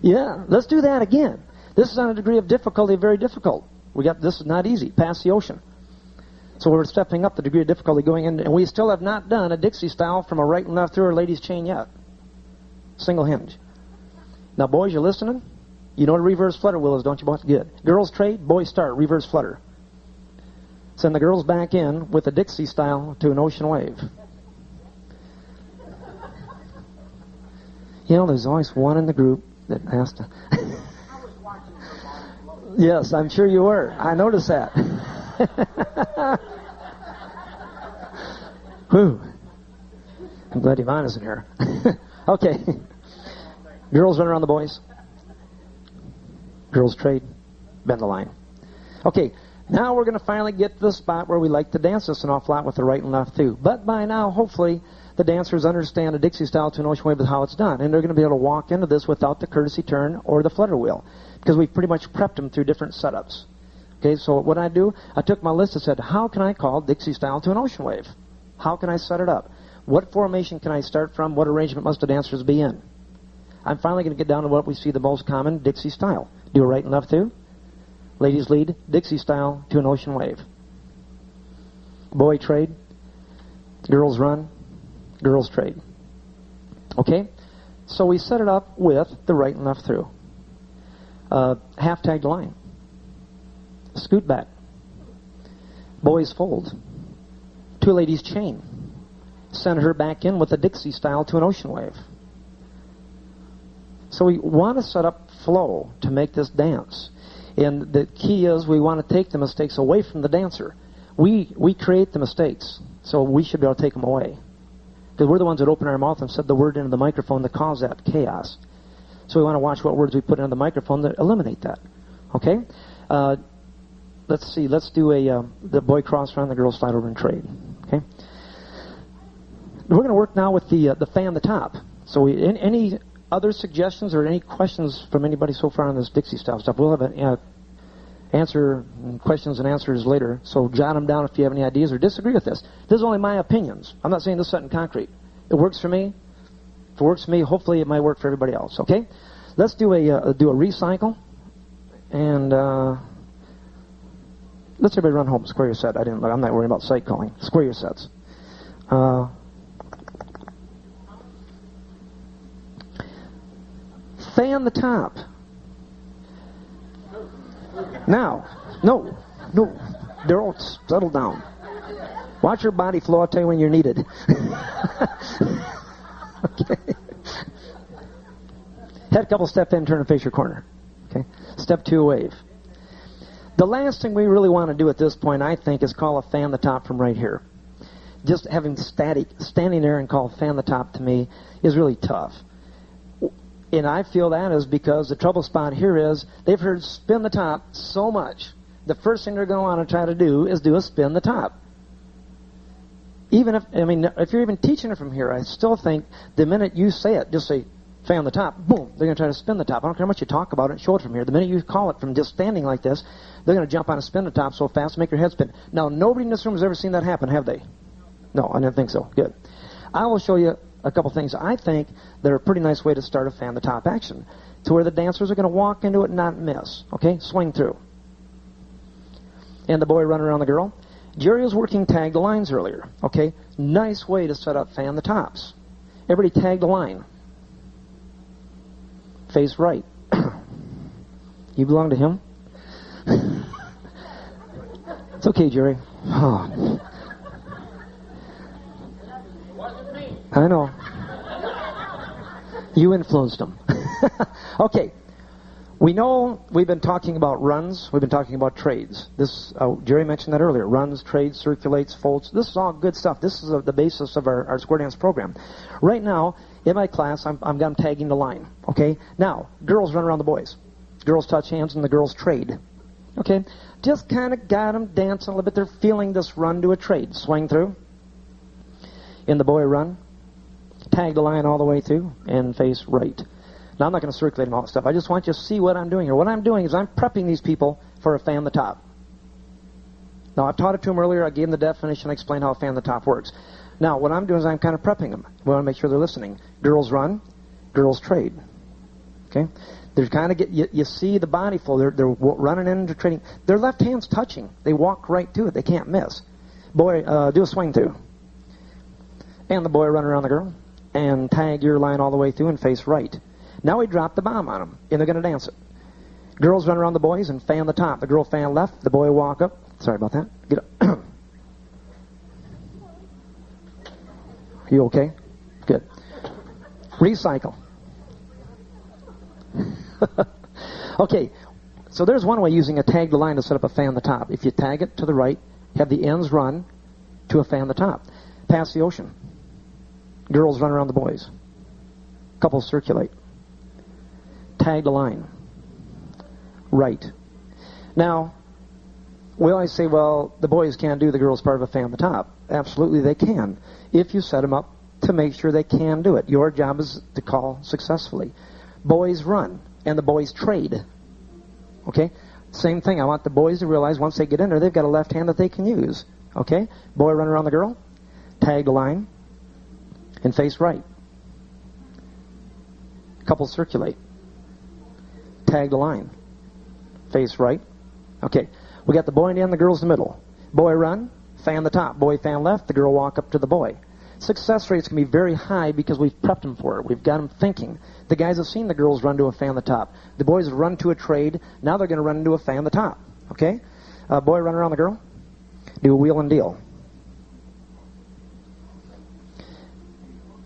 Yeah, let's do that again. This is on a degree of difficulty, very difficult. This is not easy, past the ocean. So we're stepping up the degree of difficulty going in, and we still have not done a Dixie style from a right and left through a lady's chain yet. Single hinge. Now, boys, you're listening? You know what a reverse flutter wheel is, don't you, boys? Good. Girls trade, boys start, reverse flutter. Send the girls back in with a Dixie style to an ocean wave. You know, there's always one in the group that has to... Yes, I'm sure you were. I noticed that. Whew. I'm glad Yvonne isn't here. Okay. Girls run around the boys. Girls trade. Bend the line. Okay. Now we're going to finally get to the spot where we like to dance this an awful lot with the right and left through. But by now, hopefully, the dancers understand a Dixie style to an ocean wave is how it's done. And they're going to be able to walk into this without the courtesy turn or the flutter wheel. Because we've pretty much prepped them through different setups. Okay, so what I do, I took my list and said, how can I call Dixie style to an ocean wave? How can I set it up? What formation can I start from? What arrangement must the dancers be in? I'm finally going to get down to what we see the most common Dixie style. Do a right and left through. Ladies lead, Dixie style to an ocean wave. Boy trade. Girls run. Girls trade. Okay? So we set it up with the right and left through. Half tagged line. Scoot back. Boys fold. Two ladies chain. Send her back in with a Dixie style to an ocean wave. So we want to set up flow to make this dance. And the key is we want to take the mistakes away from the dancer. We create the mistakes, so we should be able to take them away. Because we're the ones that open our mouth and said the word into the microphone that cause that chaos. So we want to watch what words we put into the microphone that eliminate that. Okay? Let's see. Let's do the boy cross run, the girl slide over and trade. Okay? We're going to work now with the fan the top. So any other suggestions or any questions from anybody so far on this Dixie style stuff? We'll have an answer questions and answers later. So jot them down if you have any ideas or disagree with this. This is only my opinions. I'm not saying this is set in concrete. It works for me. If it works for me, hopefully it might work for everybody else. Okay? Let's do a recycle, and let's everybody run home. Square your set. I'm not worrying about sight calling. Square your sets. Fan the top. Now, no, Daryl, settle down. Watch your body flow. I'll tell you when you're needed. Okay. Head couple, step in, turn and face your corner. Okay. Step 2, wave. The last thing we really want to do at this point, I think, is call a fan the top from right here. Just having standing there and call fan the top to me is really tough. And I feel that is because the trouble spot here is they've heard spin the top so much. The first thing they're going to want to try to do is do a spin the top. Even if you're even teaching it from here, I still think the minute you say it, just say fan the top, boom, they're going to try to spin the top. I don't care how much you talk about it and show it from here. The minute you call it from just standing like this, they're going to jump on and spin the top so fast, make your head spin. Now, nobody in this room has ever seen that happen, have they? No, I didn't think so. Good. I will show you a couple things I think that are a pretty nice way to start a fan the top action, to where the dancers are going to walk into it and not miss. Okay? Swing through. And the boy running around the girl. Jerry was working tag the lines earlier. Okay? Nice way to set up fan the tops. Everybody tag the line. Face right. You belong to him? It's okay, Jerry. Oh. I know. You influenced them. Okay. We know we've been talking about runs. We've been talking about trades. This Jerry mentioned that earlier. Runs, trades, circulates, folds. This is all good stuff. This is the basis of our square dance program. Right now, in my class, I'm tagging the line. Okay? Now, girls run around the boys. Girls touch hands and the girls trade. Okay? Just kind of got them dancing a little bit. They're feeling this run to a trade. Swing through. In the boy run. Tag the line all the way through and face right. Now, I'm not going to circulate them all that stuff. I just want you to see what I'm doing here. What I'm doing is I'm prepping these people for a fan the top. Now, I've taught it to them earlier. I gave them the definition. I explained how a fan the top works. Now, what I'm doing is I'm kind of prepping them. We want to make sure they're listening. Girls run. girls trade. Okay? They're kind of you see the body flow. They're running into trading. Their left hand's touching. They walk right to it. They can't miss. Boy, do a swing through. And the boy run around the girl and tag your line all the way through and face right. Now we drop the bomb on them, and they're going to dance it. Girls run around the boys and fan the top. The girl fan left. The boy walk up. Sorry about that. Get up. You okay? Good. Recycle. Okay, so there's one way using a tag the line to set up a fan the top. If you tag it to the right, have the ends run to a fan the top. Pass the ocean. Girls run around the boys. Couples circulate. Tag the line. Right. Now, we always say, well, the boys can't do the girls part of a fan the top. Absolutely they can, if you set them up to make sure they can do it. Your job is to call successfully. Boys run, and the boys trade. Okay? Same thing. I want the boys to realize once they get in there, they've got a left hand that they can use. Okay? Boy run around the girl, tag the line, and face right. Couples circulate. Tag the line. Face right. Okay. We got the boy in the end, the girl's in the middle. Boy run, fan the top. Boy fan left, the girl walk up to the boy. Success rates can be very high because we've prepped them for it. We've got them thinking. The guys have seen the girls run to a fan the top. The boys have run to a trade. Now they're going to run into a fan the top. Okay? Boy run around the girl. Do a wheel and deal.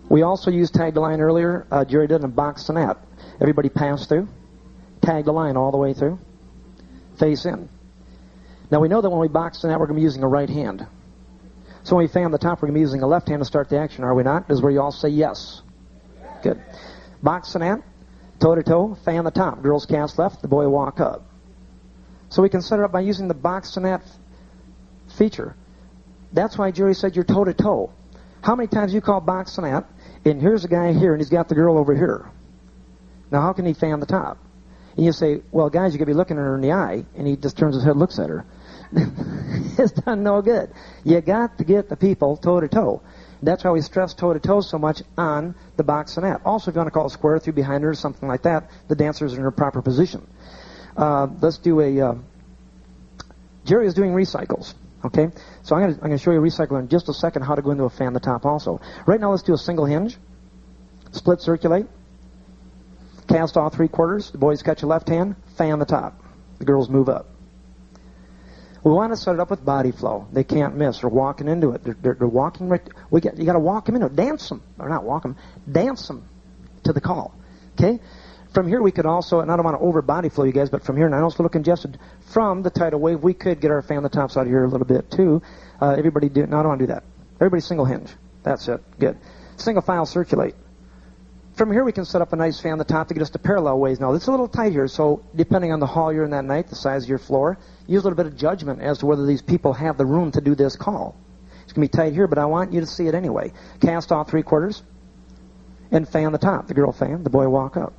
We also used tag the line earlier. Jerry did in box the net. Everybody pass through. Tag the line all the way through. Face in. Now we know that when we box the net, we're going to be using a right hand. So when we fan the top, we're going to be using a left hand to start the action, are we not? This is where you all say yes. Good. Box the net, toe-to-toe, fan the top. Girls cast left, the boy walk up. So we can set it up by using the box the net feature. That's why Jerry said you're toe-to-toe. How many times you call box the net, and here's a guy here, and he's got the girl over here. Now how can he fan the top? And you say, well, guys, you're going to be looking at her in the eye, and he just turns his head and looks at her. It's done no good. You got to get the people toe-to-toe. That's why we stress toe-to-toe so much on the box and net. Also, if you want to call a square through behind her or something like that, the dancers are in a proper position. Let's do a... Jerry is doing recycles. Okay? So I'm going to show you a recycle in just a second how to go into a fan the top also. Right now, let's do a single hinge. Split circulate. Cast off 3/4. The boys catch a left hand. Fan the top. The girls move up. We want to set it up with body flow. They can't miss. They're walking into it. They're walking right. You got to walk them into it. Dance them, or not walk them. Dance them to the call. Okay. From here we could also, and I don't want to over body flow you guys, but from here, and I know it's a little congested. From the tidal wave, we could get our fan the tops out of here a little bit too. Everybody do. No, I don't want to do that. Everybody single hinge. That's it. Good. Single file circulate. From here we can set up a nice fan the top to get us to parallel ways. Now, it's a little tight here, so depending on the hall you're in that night, the size of your floor, use a little bit of judgment as to whether these people have the room to do this call. It's going to be tight here, but I want you to see it anyway. Cast off 3/4 and fan the top. The girl fan, the boy walk up.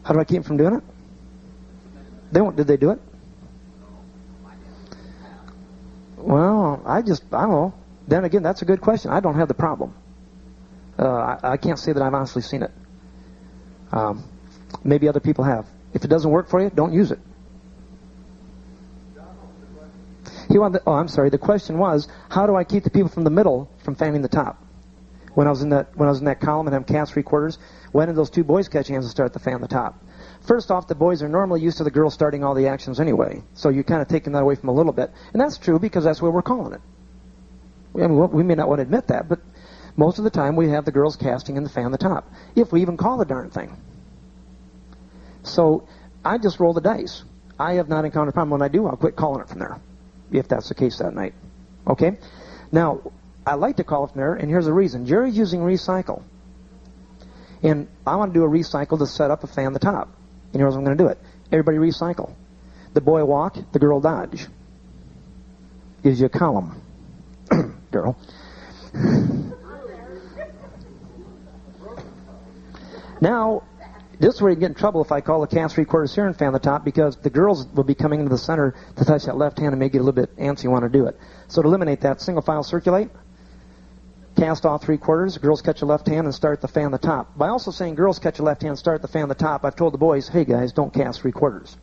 How do I keep them from doing it? They won't. Did they do it? Well, I don't know. Then again, that's a good question. I don't have the problem. I can't say that I've honestly seen it. Maybe other people have. If it doesn't work for you, don't use it. I'm sorry. The question was, how do I keep the people from the middle from fanning the top? When I was in that column and I'm cast 3/4, when did those two boys catch hands and start to fan the top? First off, the boys are normally used to the girls starting all the actions anyway, so you're kind of taking that away from a little bit, and that's true because that's where we're calling it. I mean, we may not want to admit that, but most of the time we have the girls casting and the fan the top, if we even call the darn thing. So I just roll the dice. I have not encountered a problem. When I do, I'll quit calling it from there, if that's the case that night. Okay? Now, I like to call it from there, and here's the reason. Jerry's using recycle. And I want to do a recycle to set up a fan the top. And here's how I'm going to do it. Everybody recycle. The boy walk, the girl dodge. Gives you a column. Girl. Now, this is where you get in trouble if I call the cast 3/4 here and fan the top, because the girls will be coming into the center to touch that left hand and may get a little bit antsy and want to do it. So to eliminate that, single file circulate, Cast all 3/4. Girls catch a left hand and start the fan the top. By also saying girls catch a left hand, start the fan the top, I've told the boys, hey guys, don't cast 3/4.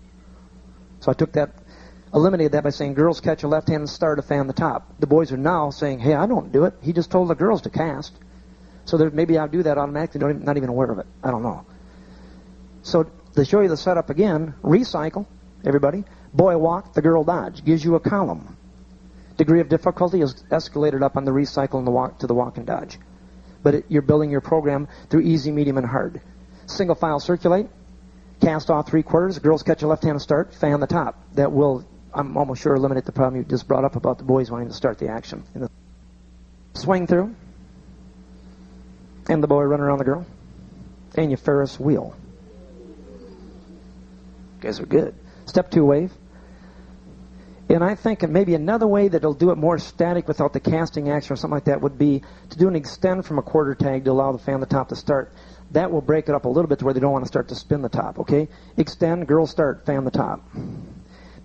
So I took that, eliminated that by saying girls catch a left hand and start a fan the top. The boys are now saying, hey, I don't do it. He just told the girls to cast. So maybe I'll do that automatically, not even aware of it. I don't know. So to show you the setup again, recycle, everybody. Boy walk, the girl dodge. Gives you a column. Degree of difficulty is escalated up on the recycle and the walk to the walk and dodge. But you're building your program through easy, medium, and hard. Single file circulate. Cast off 3/4. Girls catch a left hand and start. Fan the top. That will, I'm almost sure, eliminate the problem you just brought up about the boys wanting to start the action. Swing through. And the boy run around the girl. And you Ferris wheel. You guys are good. Step 2 wave. And I think maybe another way that it'll do it more static without the casting action or something like that would be to do an extend from a quarter tag to allow the fan the top to start. That will break it up a little bit to where they don't want to start to spin the top, okay? Extend, girl start, fan the top.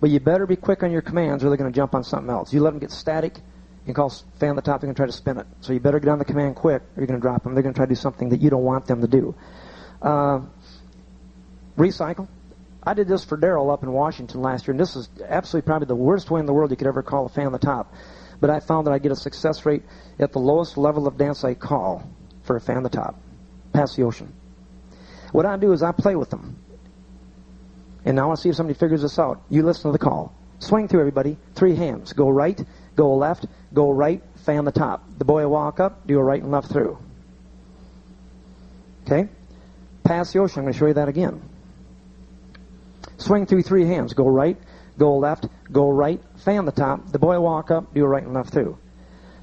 But you better be quick on your commands or they're going to jump on something else. You let them get static and call fan the top, they're going to try to spin it. So you better get on the command quick or you're going to drop them. They're going to try to do something that you don't want them to do. Recycle. I did this for Darrell up in Washington last year, and this is absolutely probably the worst way in the world you could ever call a fan the top. But I found that I get a success rate at the lowest level of dance I call for a fan the top. Pass the ocean. What I do is I play with them. And now I want to see if somebody figures this out. You listen to the call. Swing through, everybody. 3 hands. Go right, go left, go right, fan the top. The boy will walk up, do a right and left through. Okay? Pass the ocean. I'm going to show you that again. Swing through 3 hands. Go right, go left, go right, fan the top. The boy will walk up, do a right and left through.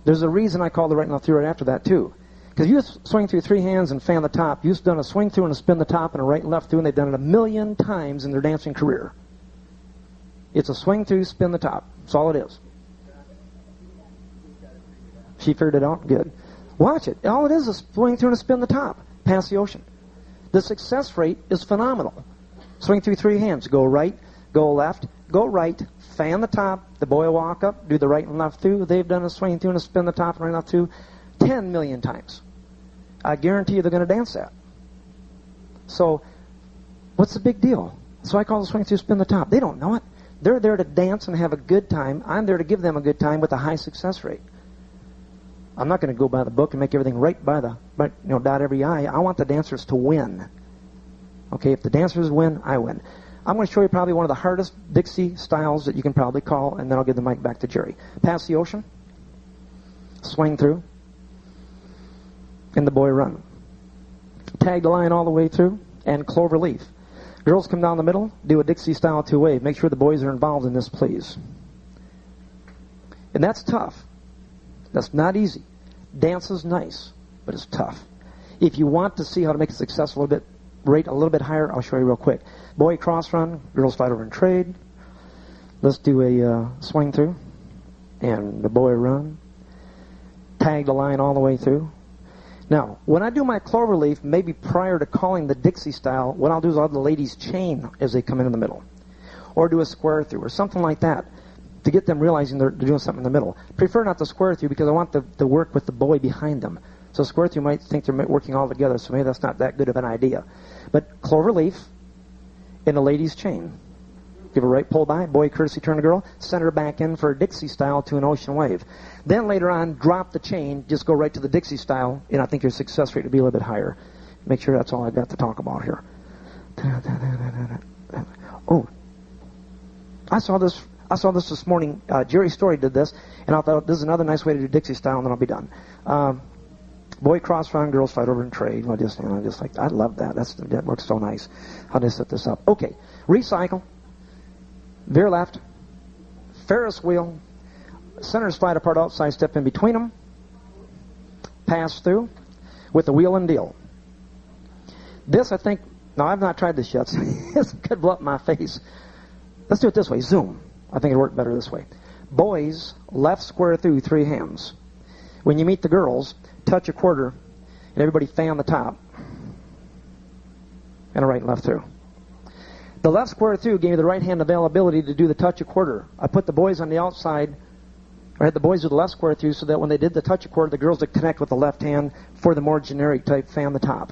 There's a reason I call the right and left through right after that, too. Because you swing through 3 hands and fan the top. You've done a swing through and a spin the top and a right and left through, and they've done it 1,000,000 times in their dancing career. It's a swing through, spin the top. That's all it is. She figured it out? Good. Watch it. All it is a swing through and a spin the top. Pass the ocean. The success rate is phenomenal. Swing through 3 hands. Go right, go left, go right, fan the top. The boy will walk up, do the right and left through. They've done a swing through and a spin the top and right and left through 10,000,000 times. I guarantee you they're going to dance that. So, what's the big deal? So I call the swing through, spin the top. They don't know it. They're there to dance and have a good time. I'm there to give them a good time with a high success rate. I'm not going to go by the book and make everything right by the, dot every I. I want the dancers to win. Okay, if the dancers win, I win. I'm going to show you probably one of the hardest Dixie styles that you can probably call, and then I'll give the mic back to Jerry. Pass the ocean. Swing through. And the boy run. Tag the line all the way through, and clover leaf. Girls come down the middle, do a Dixie style 2-wave. Make sure the boys are involved in this, please. And that's tough. That's not easy. Dance is nice, but it's tough. If you want to see how to make it successful rate a little bit higher, I'll show you real quick. Boy cross run, girls fight over and trade. Let's do a swing through, and the boy run. Tag the line all the way through. Now, when I do my cloverleaf, maybe prior to calling the Dixie style, what I'll do is I'll have the ladies chain as they come in the middle. Or do a square through, or something like that, to get them realizing they're doing something in the middle. Prefer not the square through because I want the work with the boy behind them. So square through might think they're working all together, so maybe that's not that good of an idea. But cloverleaf in a ladies chain. Give a right pull by, boy courtesy turn to girl, send her back in for a Dixie style to an ocean wave. Then later on, drop the chain, just go right to the Dixie style, and I think your success rate will be a little bit higher. Make sure that's all I've got to talk about here. Oh, I saw this this morning. Jerry Story did this, and I thought this is another nice way to do Dixie style, and then I'll be done. Boy cross run, girls fight over and trade. I love that. That works so nice. How do I set this up? Okay, recycle. Veer left, Ferris wheel, centers slide apart outside, step in between them, pass through with the wheel and deal. This, I think, now I've not tried this yet, so this could blow up my face. Let's do it this way, zoom. I think it'll work better this way. Boys, left square through 3 hands. When you meet the girls, touch a quarter, and everybody fan the top, and a right and left through. The left square through gave me the right hand availability to do the touch a quarter. I put the boys on the outside, Or had the boys do the left square through so that when they did the touch a quarter, the girls would connect with the left hand for the more generic type fan the top.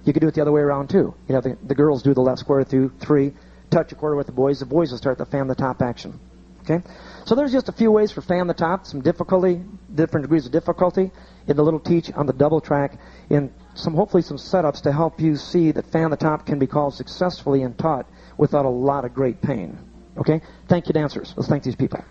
You could do it the other way around too. You have the girls do the left square through 3, touch a quarter with the boys will start the fan the top action. Okay? So there's just a few ways for fan the top, some difficulty, different degrees of difficulty in the little teach on the double track, and hopefully some setups to help you see that fan the top can be called successfully and taught without a lot of great pain. Okay? Thank you, dancers. Let's thank these people.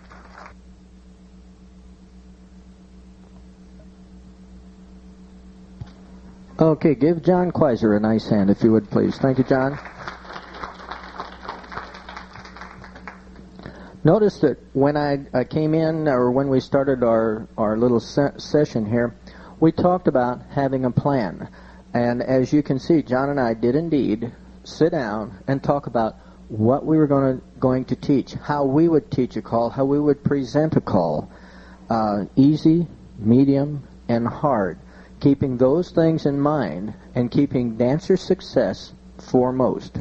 Okay, give John Kwaiser a nice hand, if you would, please. Thank you, John. Notice that when I came in, or when we started our little session here, we talked about having a plan. And as you can see, John and I did indeed sit down and talk about what we were going to teach, how we would teach a call, how we would present a call, easy, medium, and hard, keeping those things in mind and keeping dancer success foremost,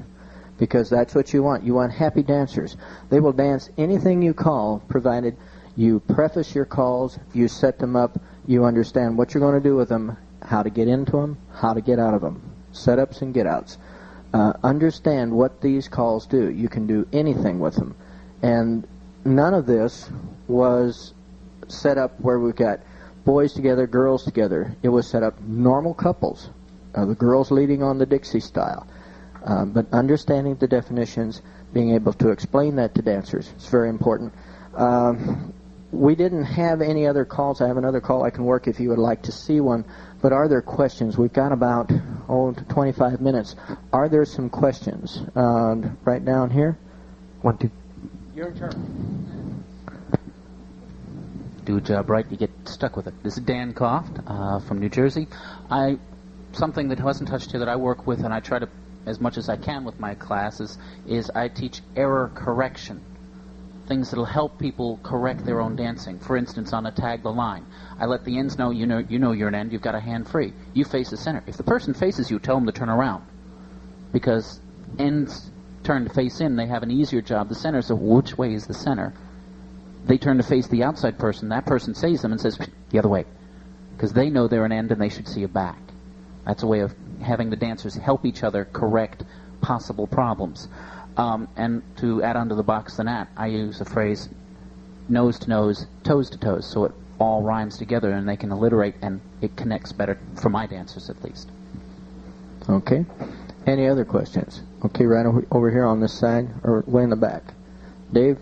because that's what you want. You want happy dancers. They will dance anything you call, provided you preface your calls, you set them up, you understand what you're going to do with them, how to get into them, how to get out of them, setups and get-outs. Understand what these calls do. You can do anything with them. And none of this was set up where we've got boys together, girls together. It was set up normal couples, the girls leading on the Dixie style. But understanding the definitions, being able to explain that to dancers, is very important. We didn't have any other calls. I have another call I can work if you would like to see one. But are there questions? We've got about 25 minutes. Are there some questions? Right down here. 1, 2. You're in charge. Do a job right, you get stuck with it. This is Dan Koft from New Jersey. Something that wasn't touched here that I work with, and I try to, as much as I can with my classes, is I teach error correction. Things that'll help people correct their own dancing. For instance, on a tag the line, I let the ends know you know you're an end, you've got a hand free. You face the center. If the person faces you, tell them to turn around. Because ends turn to face in, they have an easier job. The center, so which way is the center? They turn to face the outside person. That person sees them and says, the other way. Because they know they're an end and they should see a back. That's a way of having the dancers help each other correct possible problems. And to add onto the box the gnat, I use a phrase, nose to nose, toes to toes, so it all rhymes together and they can alliterate and it connects better for my dancers at least. Okay. Any other questions? Okay, right over here on this side, or way in the back. Dave?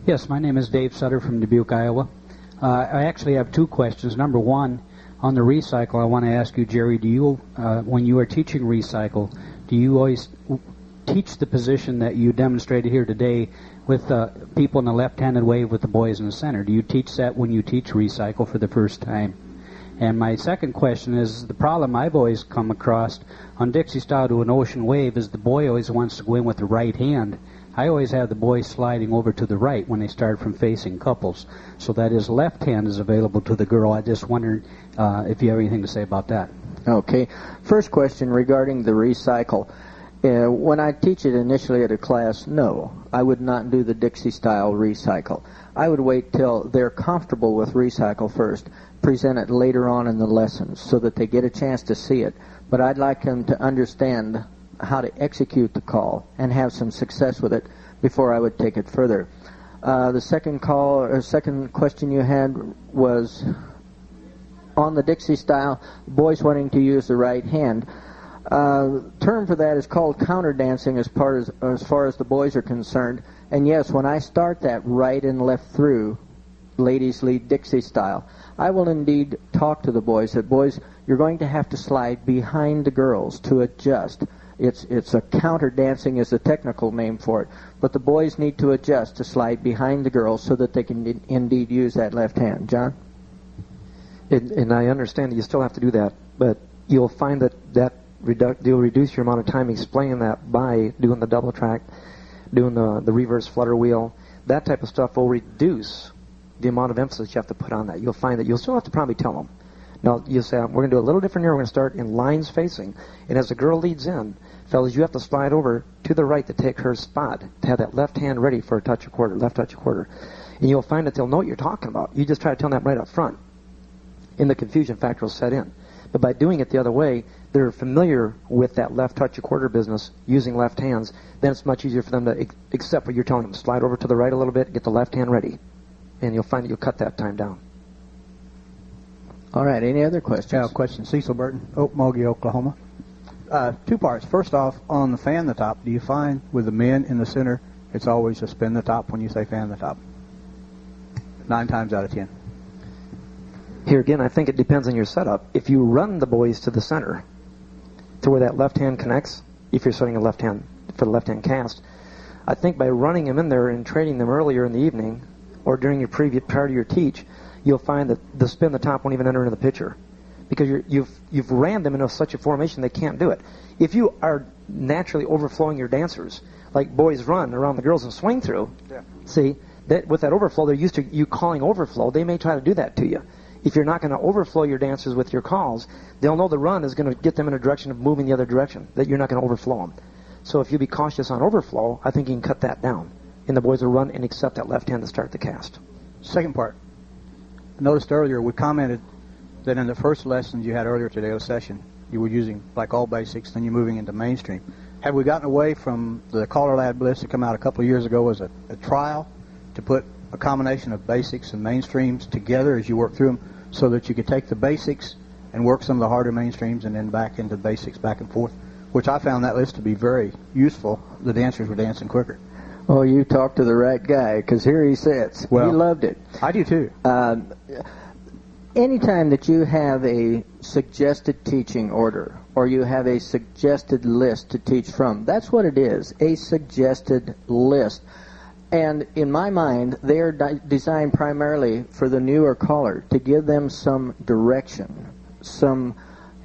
Yes, my name is Dave Sutter from Dubuque, Iowa. I actually have 2 questions. Number 1, on the recycle, I want to ask you, Jerry, do you, when you are teaching recycle, do you always teach the position that you demonstrated here today with people in the left-handed wave with the boys in the center? Do you teach that when you teach recycle for the first time? And my second question is, the problem I've always come across on Dixie style to an ocean wave is the boy always wants to go in with the right hand. I always have the boys sliding over to the right when they start from facing couples, so that his left hand is available to the girl. I just wondered if you have anything to say about that. Okay. First question regarding the recycle. When I teach it initially at a class, no, I would not do the Dixie style recycle. I would wait till they're comfortable with recycle first, present it later on in the lessons so that they get a chance to see it. But I'd like them to understand how to execute the call and have some success with it before I would take it further. The second question you had was on the Dixie style, boys wanting to use the right hand. Term for that is called counter dancing as far as the boys are concerned. And yes, when I start that right and left through, ladies lead Dixie style, I will indeed talk to the boys that, boys, you're going to have to slide behind the girls to adjust. It's a counter dancing is the technical name for it, but the boys need to adjust to slide behind the girls so that they can indeed use that left hand. John? And I understand that you still have to do that, but you'll find that you'll reduce your amount of time explaining that by doing the double track, doing the reverse flutter wheel. That type of stuff will reduce the amount of emphasis you have to put on that. You'll find that you'll still have to probably tell them. Now, you'll say, we're going to do a little different here. We're going to start in lines facing. And as the girl leads in, fellas, you have to slide over to the right to take her spot, to have that left hand ready for a touch a quarter, left touch a quarter. And you'll find that they'll know what you're talking about. You just try to tell them that right up front, and the confusion factor will set in. But by doing it the other way, they're familiar with that left touch a quarter business, using left hands. Then it's much easier for them to accept what you're telling them. Slide over to the right a little bit, get the left hand ready, and you'll find that you'll cut that time down. All right, any other questions? Yeah, question. Cecil Burton, Okmulgee, Oklahoma. 2 parts. First off, on the fan the top, do you find with the men in the center, it's always a spin the top when you say fan the top? 9 times out of 10. Here again, I think it depends on your setup. If you run the boys to the center, to where that left hand connects, if you're setting a left hand for the left hand cast, I think by running them in there and training them earlier in the evening or during your prior to your teach, you'll find that the spin the top won't even enter into the picture, because you've ran them into such a formation they can't do it. If you are naturally overflowing your dancers, like boys run around the girls and swing through, see, that with that overflow, they're used to you calling overflow. They may try to do that to you. If you're not going to overflow your dancers with your calls, they'll know the run is going to get them in a direction of moving the other direction, that you're not going to overflow them. So if you be cautious on overflow, I think you can cut that down. And the boys will run and accept that left hand to start the cast. Second part. I noticed earlier we commented that in the first lessons you had earlier today, the session, you were using like all basics, then you're moving into mainstream. Have we gotten away from the CALLERLAB list that came out a couple of years ago as a trial to put a combination of basics and mainstreams together as you work through them, so that you could take the basics and work some of the harder mainstreams and then back into basics back and forth, which I found that list to be very useful. The dancers were dancing quicker. Oh, you talked to the right guy, because here he sits. Well, he loved it. I do too. Anytime that you have a suggested teaching order or you have a suggested list to teach from, that's what it is, a suggested list. And in my mind, they are designed primarily for the newer caller, to give them some direction, some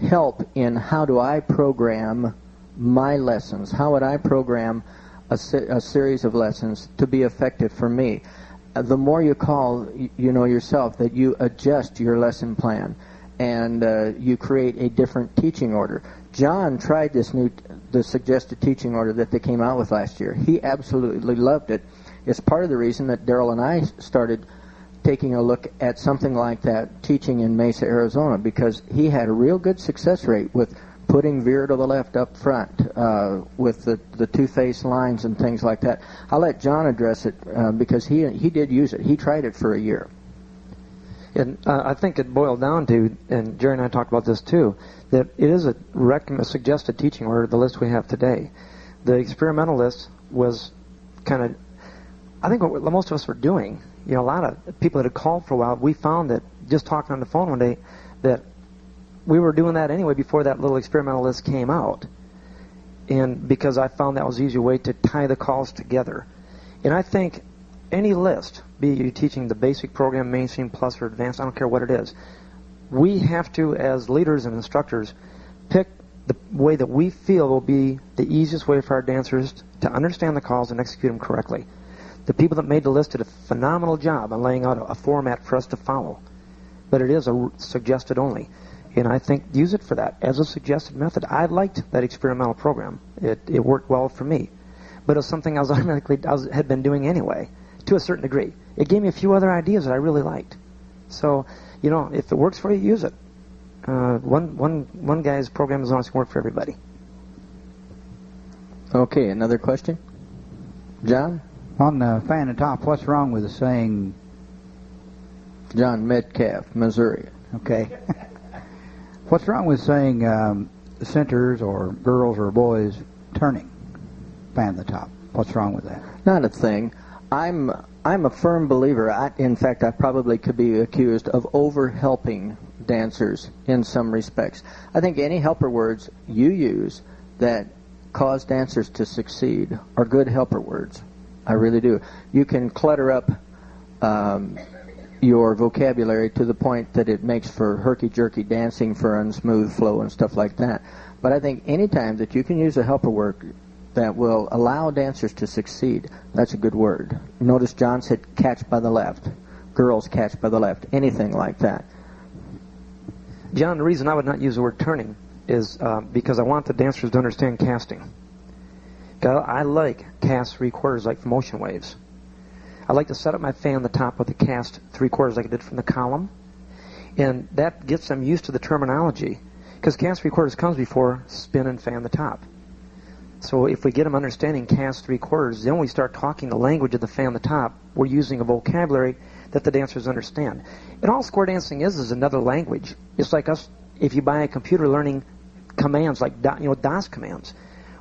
help in how do I program my lessons, how would I program a series of lessons to be effective for me. The more you call, you know yourself that you adjust your lesson plan and you create a different teaching order. John tried the suggested teaching order that they came out with last year. He absolutely loved it. It's part of the reason that Daryl and I started taking a look at something like that teaching in Mesa, Arizona, because he had a real good success rate with putting veer to the left up front with the two-face lines and things like that. I'll let John address it because he did use it. He tried it for a year. And I think it boiled down to, and Jerry and I talked about this too, that it is a suggested teaching order, the list we have today. The experimental list was kind of, I think what most of us were doing, a lot of people that had called for a while, we found that just talking on the phone one day that we were doing that anyway before that little experimental list came out. And because I found that was the easier way to tie the calls together. And I think any list, be you teaching the basic program, mainstream, plus, or advanced, I don't care what it is, we have to, as leaders and instructors, pick the way that we feel will be the easiest way for our dancers to understand the calls and execute them correctly. The people that made the list did a phenomenal job on laying out a format for us to follow. But it is a suggested only. And I think use it for that as a suggested method. I liked that experimental program. It worked well for me. But it was something I had been doing anyway, to a certain degree. It gave me a few other ideas that I really liked. So, if it works for you, use it. One guy's program is always going to work for everybody. Okay, another question? John? On fan and top, what's wrong with the saying... John Metcalf, Missouri. Okay. What's wrong with saying centers or girls or boys turning fan the top? What's wrong with that? Not a thing. I'm a firm believer. In fact, I probably could be accused of over-helping dancers in some respects. I think any helper words you use that cause dancers to succeed are good helper words. I really do. You can clutter up your vocabulary to the point that it makes for herky-jerky dancing for unsmooth flow and stuff like that. But I think any time that you can use a helper word that will allow dancers to succeed, that's a good word. Notice John said catch by the left, girls catch by the left, anything like that. John, the reason I would not use the word turning is because I want the dancers to understand casting. I like cast 3/4 like motion waves. I like to set up my fan on the top with the cast 3/4 like I did from the column, and that gets them used to the terminology, because cast 3/4 comes before spin and fan the top. So if we get them understanding cast 3/4, then we start talking the language of the fan the top. We're using a vocabulary that the dancers understand. And all square dancing is another language. It's like us, if you buy a computer learning commands like DOS commands.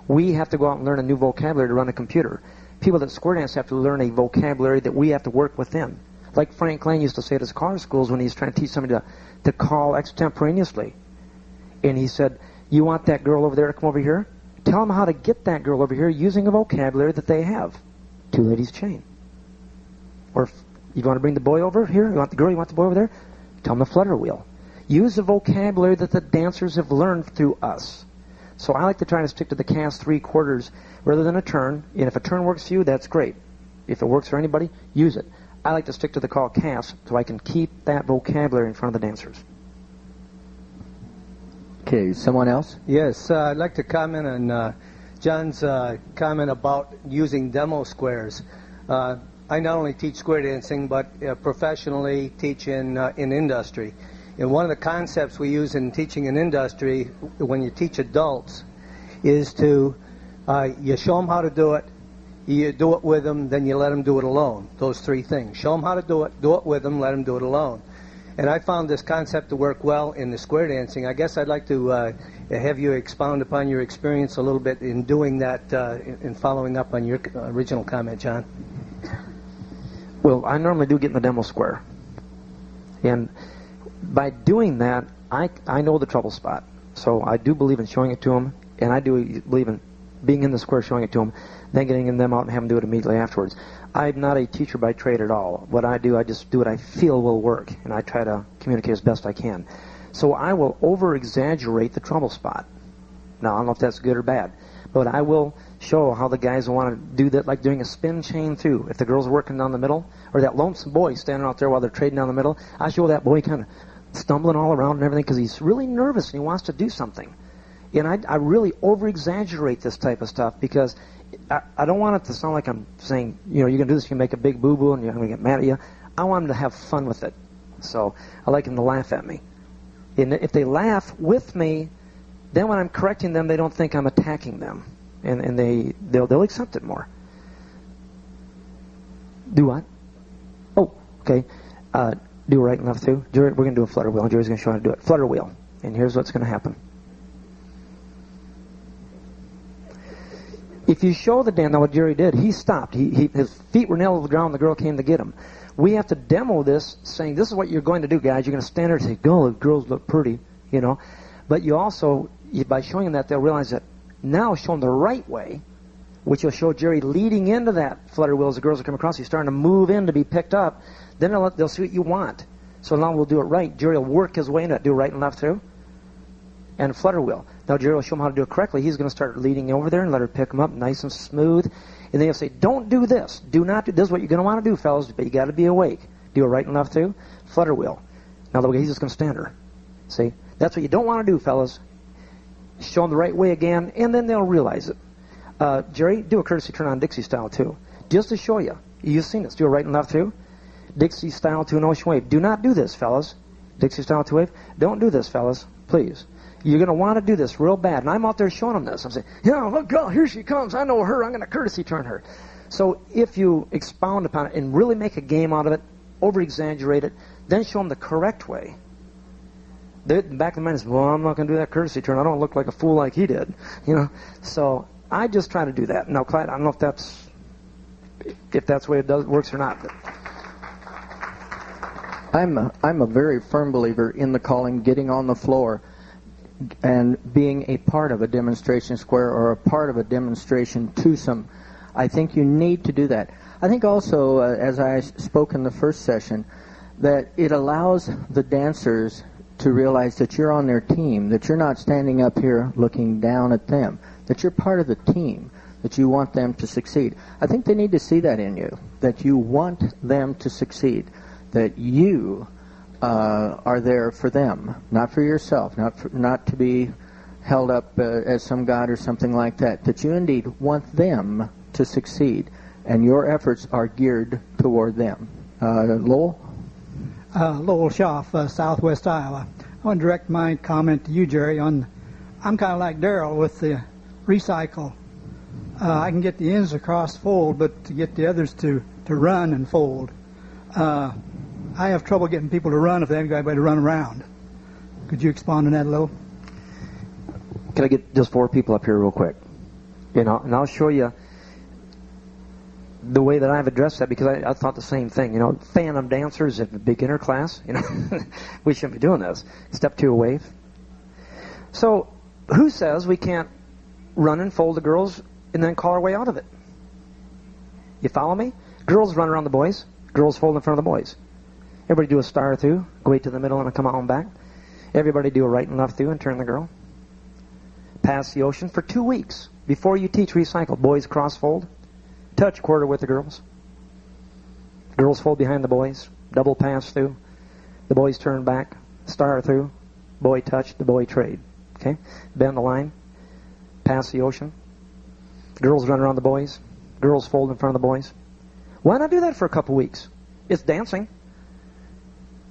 We have to go out and learn a new vocabulary to run a computer. People that square dance have to learn a vocabulary that we have to work within. Like Frank Lane used to say at his car schools when he was trying to teach somebody to call extemporaneously. And he said, you want that girl over there to come over here? Tell them how to get that girl over here using a vocabulary that they have. Two ladies chain. Or if you want to bring the boy over here? You want the girl? You want the boy over there? Tell them the flutter wheel. Use the vocabulary that the dancers have learned through us. So I like to try to stick to the cast 3/4 rather than a turn. And if a turn works for you, that's great. If it works for anybody, use it. I like to stick to the call cast so I can keep that vocabulary in front of the dancers. Okay, someone else? Yes, I'd like to comment on John's comment about using demo squares. I not only teach square dancing, but professionally teach in industry. And one of the concepts we use in teaching in industry, when you teach adults, is to you show them how to do it, you do it with them, then you let them do it alone. Those three things. Show them how to do it with them, let them do it alone. And I found this concept to work well in the square dancing. I guess I'd like to have you expound upon your experience a little bit in doing that and following up on your original comment, John. Well, I normally do get in the demo square. And by doing that, I know the trouble spot. So I do believe in showing it to them, and I do believe in being in the square, showing it to them, then getting them out and having them do it immediately afterwards. I'm not a teacher by trade at all. What I do, I just do what I feel will work, and I try to communicate as best I can. So I will over-exaggerate the trouble spot. Now, I don't know if that's good or bad, but I will show how the guys want to do that, like doing a spin chain through. If the girl's working down the middle, or that lonesome boy standing out there while they're trading down the middle, I show that boy kind of stumbling all around and everything because he's really nervous and he wants to do something. And I really over-exaggerate this type of stuff because I don't want it to sound like I'm saying, you're going to do this, you can make a big boo-boo and you're going to get mad at you. I want them to have fun with it. So I like them to laugh at me. And if they laugh with me, then when I'm correcting them, they don't think I'm attacking them. And they'll accept it more. Do what? Oh, okay. Do right and left through. Jerry, we're going to do a flutter wheel. Jerry's going to show how to do it. Flutter wheel. And here's what's going to happen. If you show the dance, now what Jerry did, he stopped. His feet were nailed to the ground. The girl came to get him. We have to demo this, saying, this is what you're going to do, guys. You're going to stand there and say, go, the girls look pretty, But you also, by showing them that, they'll realize that now show them the right way, which will show Jerry leading into that flutter wheel as the girls are coming across. He's starting to move in to be picked up. Then they'll see what you want. So now we'll do it right. Jerry will work his way into it, do right and left through, and flutter wheel. Now Jerry will show him how to do it correctly. He's going to start leading over there and let her pick him up nice and smooth. And then he'll say, don't do this. Do not do this. Is what you're going to want to do, fellas, but you got to be awake. Do it right and left through, flutter wheel. Now the way he's just going to stand her. See? That's what you don't want to do, fellas. Show them the right way again, and then they'll realize it. Jerry, do a courtesy turn on Dixie style, too. Just to show you. You've seen this. Do a right and left through. Dixie style to an ocean wave. Do not do this, fellas. Dixie style to wave. Don't do this, fellas. Please. You're going to want to do this real bad. And I'm out there showing them this. I'm saying, look, girl, here she comes. I know her. I'm going to courtesy turn her. So if you expound upon it and really make a game out of it, over-exaggerate it, then show them the correct way. The back of the mind is, well, I'm not going to do that courtesy turn. I don't look like a fool like he did. So I just try to do that. Now, Clyde, I don't know if that's the way it works or not. But I'm a very firm believer in the calling, getting on the floor, and being a part of a demonstration square or a part of a demonstration twosome. I think you need to do that. I think also, as I spoke in the first session, that it allows the dancers to realize that you're on their team, that you're not standing up here looking down at them, that you're part of the team, that you want them to succeed. I think they need to see that in you, that you want them to succeed, that you are there for them, not for yourself, not to be held up as some god or something like that, that you indeed want them to succeed. and your efforts are geared toward them. Lowell? Lowell Schaff, Southwest Iowa. I want to direct my comment to you, Jerry, on I'm kind of like Darrell with the recycle. I can get the ends across fold, but to get the others to run and fold, I have trouble getting people to run if they haven't got anybody to run around. Could you expound on that a little? Can I get just 4 people up here real quick? And I'll show you the way that I've addressed that, because I thought the same thing. Phantom dancers in the beginner class, we shouldn't be doing this. Step 2, a wave. So who says we can't run and fold the girls and then call our way out of it? You follow me? Girls run around the boys. Girls fold in front of the boys. Everybody do a star through, go right to the middle and come out and back. Everybody do a right and left through and turn the girl. Pass the ocean for 2 weeks. Before you teach recycle, boys cross fold. Touch quarter with the girls. Girls fold behind the boys. Double pass through. The boys turn back. Star through. Boy touch. The boy trade. Okay? Bend the line. Pass the ocean. Girls run around the boys. Girls fold in front of the boys. Why not do that for a couple weeks? It's dancing.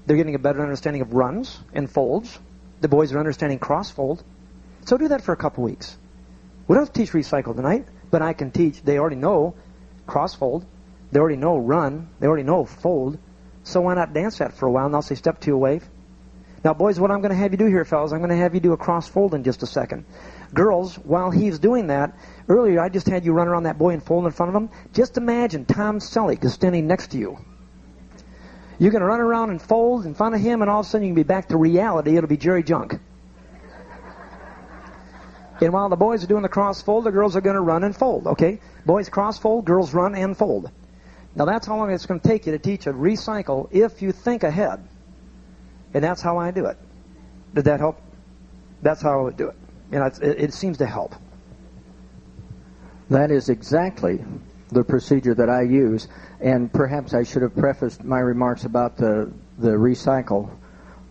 They're getting a better understanding of runs and folds. The boys are understanding cross fold. So do that for a couple weeks. We don't have to teach recycle tonight, but I can teach. They already know cross fold. They already know run. They already know fold. So why not dance that for a while? And I'll say step 2, a wave. Now, boys, what I'm going to have you do here, fellas, I'm going to have you do a cross fold in just a second. Girls, while he's doing that, earlier I just had you run around that boy and fold in front of him. Just imagine Tom Selleck is standing next to you. You're going to run around and fold in front of him, and all of a sudden you can be back to reality. It'll be Jerry Junck. And while the boys are doing the cross fold, the girls are going to run and fold, okay? Boys cross fold, girls run and fold. Now that's how long it's going to take you to teach a recycle if you think ahead. And that's how I do it. Did that help? That's how I would do it. It seems to help. That is exactly the procedure that I use, and perhaps I should have prefaced my remarks about the recycle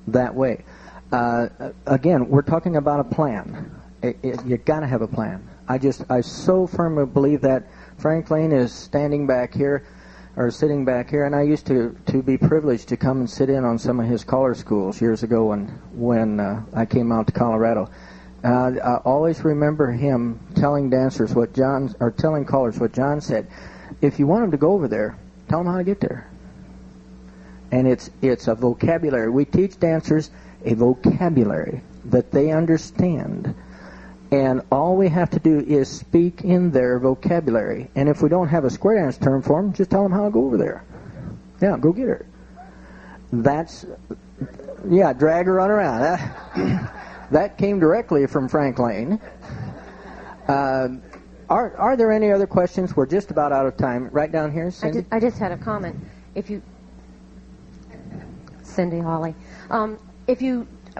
that way. Again, we're talking about a plan. You got to have a plan. I so firmly believe that. Frank Lane is standing back here, or sitting back here, and I used to be privileged to come and sit in on some of his caller schools years ago when I came out to Colorado. I always remember him telling dancers telling callers what John said. If you want them to go over there, tell them how to get there. And it's a vocabulary. We teach dancers a vocabulary that they understand. And all we have to do is speak in their vocabulary. And if we don't have a square dance term for them, just tell them how to go over there. Yeah, go get her. Drag her on around. That came directly from Frank Lane. Are there any other questions? We're just about out of time. Right down here, Cindy. I just had a comment. Cindy Hawley.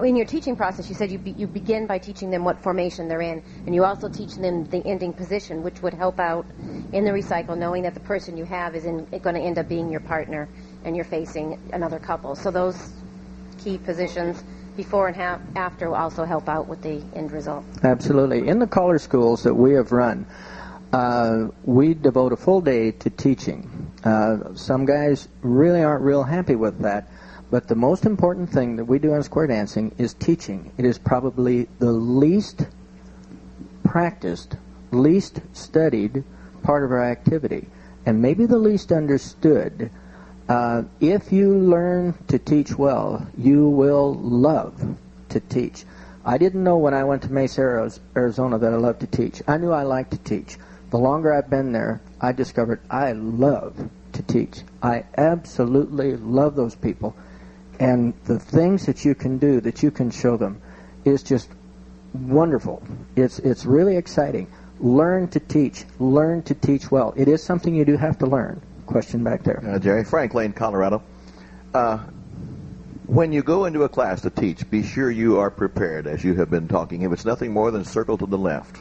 In your teaching process, you said you begin by teaching them what formation they're in, and you also teach them the ending position, which would help out in the recycle, knowing that the person you have is going to end up being your partner, and you're facing another couple. So those key positions before and after will also help out with the end result. Absolutely. In the caller schools that we have run, we devote a full day to teaching. Some guys really aren't real happy with that. But the most important thing that we do in square dancing is teaching. It is probably the least practiced, least studied part of our activity, and maybe the least understood. If you learn to teach well, you will love to teach. I didn't know when I went to Mesa, Arizona, that I loved to teach. I knew I liked to teach. The longer I've been there, I discovered I love to teach. I absolutely love those people. And the things that you can do, that you can show them, is just wonderful. It's really exciting. Learn to teach. Learn to teach well. It is something you do have to learn. Question back there. Jerry, Frank Lane, Colorado. When you go into a class to teach, be sure you are prepared, as you have been talking. If it's nothing more than circle to the left.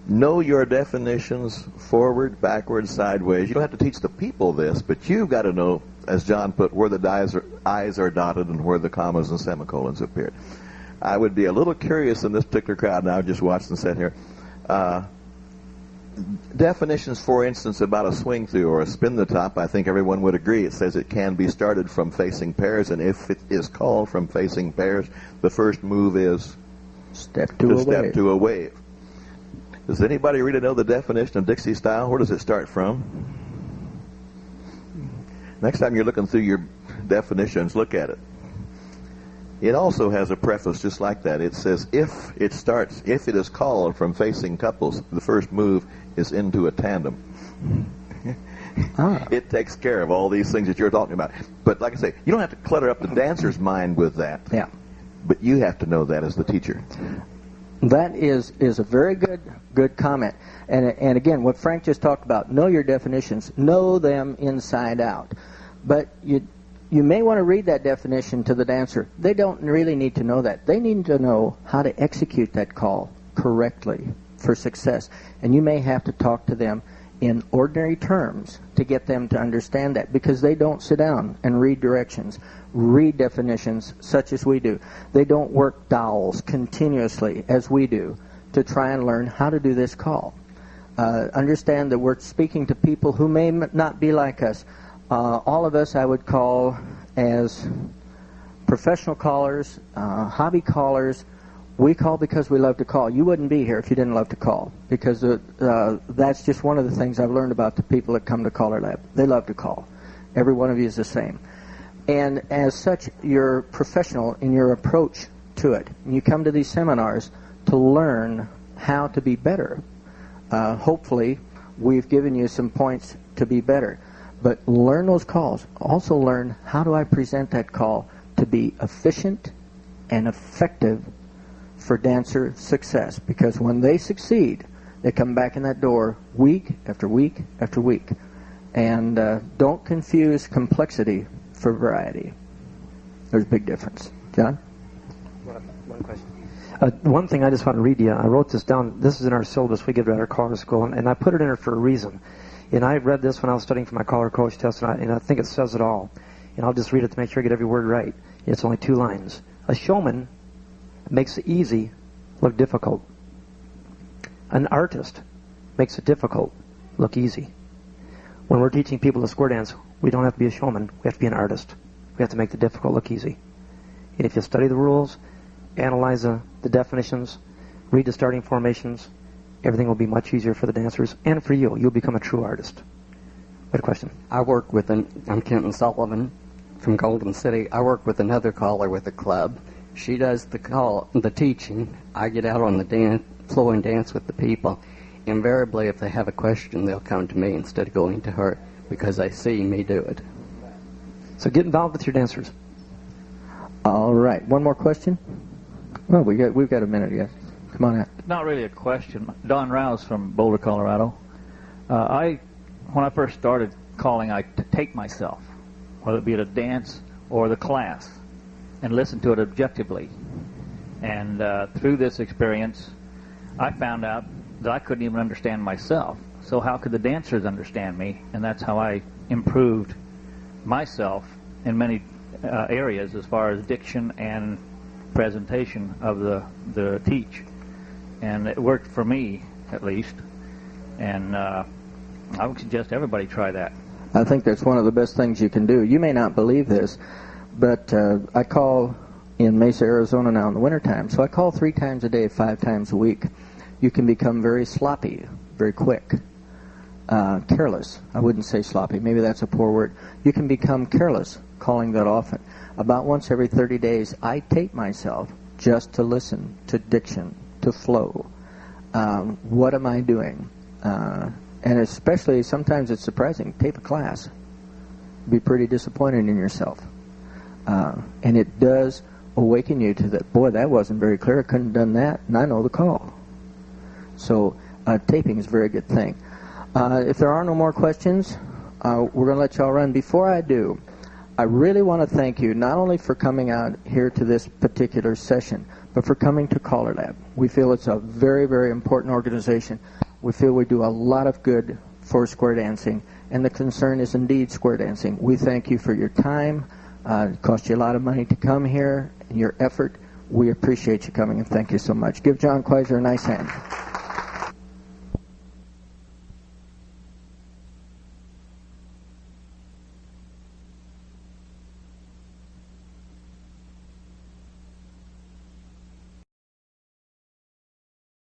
Know your definitions forward, backward, sideways. You don't have to teach the people this, but you've got to know, as John put, where the I's are dotted and where the commas and semicolons appeared. I would be a little curious in this particular crowd, now just watch and sit here. definitions, for instance, about a swing through or a spin the top, I think everyone would agree. It says it can be started from facing pairs, and if it is called from facing pairs, the first move is step to a wave. Does anybody really know the definition of Dixie style? Where does it start from? Next time you're looking through your definitions, look at it. It also has a preface just like that. It says if it is called from facing couples, the first move is into a tandem. It takes care of all these things that you're talking about. But like I say, you don't have to clutter up the dancer's mind with that. Yeah. But you have to know that as the teacher. That is a very good comment. And again, what Frank just talked about, know your definitions, know them inside out. But you may want to read that definition to the dancer. They don't really need to know that. They need to know how to execute that call correctly for success. And you may have to talk to them in ordinary terms to get them to understand that, because they don't sit down and read directions, read definitions such as we do. They don't work dowels continuously as we do to try and learn how to do this call. Understand that we're speaking to people who may not be like us. All of us I would call as professional callers, hobby callers. We call because we love to call. You wouldn't be here if you didn't love to call, because that's just one of the things I've learned about the people that come to CALLERLAB. They love to call. Every one of you is the same. And as such, you're professional in your approach to it. And you come to these seminars to learn how to be better. Hopefully, we've given you some points to be better. But learn those calls. Also learn, how do I present that call to be efficient and effective for dancer success? Because when they succeed, they come back in that door week after week after week. And don't confuse complexity for variety. There's a big difference. John? One question. One thing I just want to read to you. I wrote this down. This is in our syllabus we give at our caller school, and I put it in there for a reason. And I read this when I was studying for my caller coach test, and I think it says it all. And I'll just read it to make sure I get every word right. It's only 2 lines. A showman makes the easy look difficult. An artist makes it difficult look easy. When we're teaching people to square dance, we don't have to be a showman. We have to be an artist. We have to make the difficult look easy. And if you study the rules, analyze the definitions, read the starting formations, everything will be much easier for the dancers and for you. You'll become a true artist. What question? I work with I'm Kenton Sullivan from Golden City. I work with another caller with a club. She does the teaching. I get out on the floor and dance with the people. Invariably, if they have a question, they'll come to me instead of going to her, because they see me do it. So get involved with your dancers. All right. One more question? Well, we've got a minute yet. Come on out. Not really a question. Don Rouse from Boulder, Colorado. When I first started calling, I take myself, whether it be at a dance or the class, and listen to it objectively. And through this experience, I found out that I couldn't even understand myself. So how could the dancers understand me? And that's how I improved myself in many areas as far as diction and presentation of the teach. And it worked for me, at least. And I would suggest everybody try that. I think that's one of the best things you can do. You may not believe this, but I call in Mesa, Arizona now in the wintertime. So I call 3 times a day, 5 times a week. You can become very sloppy, very quick. Careless. I wouldn't say sloppy. Maybe that's a poor word. You can become careless calling that often. About once every 30 days, I tape myself just to listen to diction, to flow. What am I doing? And especially, sometimes it's surprising. Tape a class. Be pretty disappointed in yourself. And it does awaken you to that, boy, that wasn't very clear. I couldn't have done that, and I know the call. So taping is a very good thing. If there are no more questions, we're going to let y'all run. Before I do, I really want to thank you not only for coming out here to this particular session, but for coming to CALLERLAB. We feel it's a very, very important organization. We feel we do a lot of good for square dancing, and the concern is indeed square dancing. We thank you for your time. It cost you a lot of money to come here, and your effort. We appreciate you coming, and thank you so much. Give John Kwaiser a nice hand.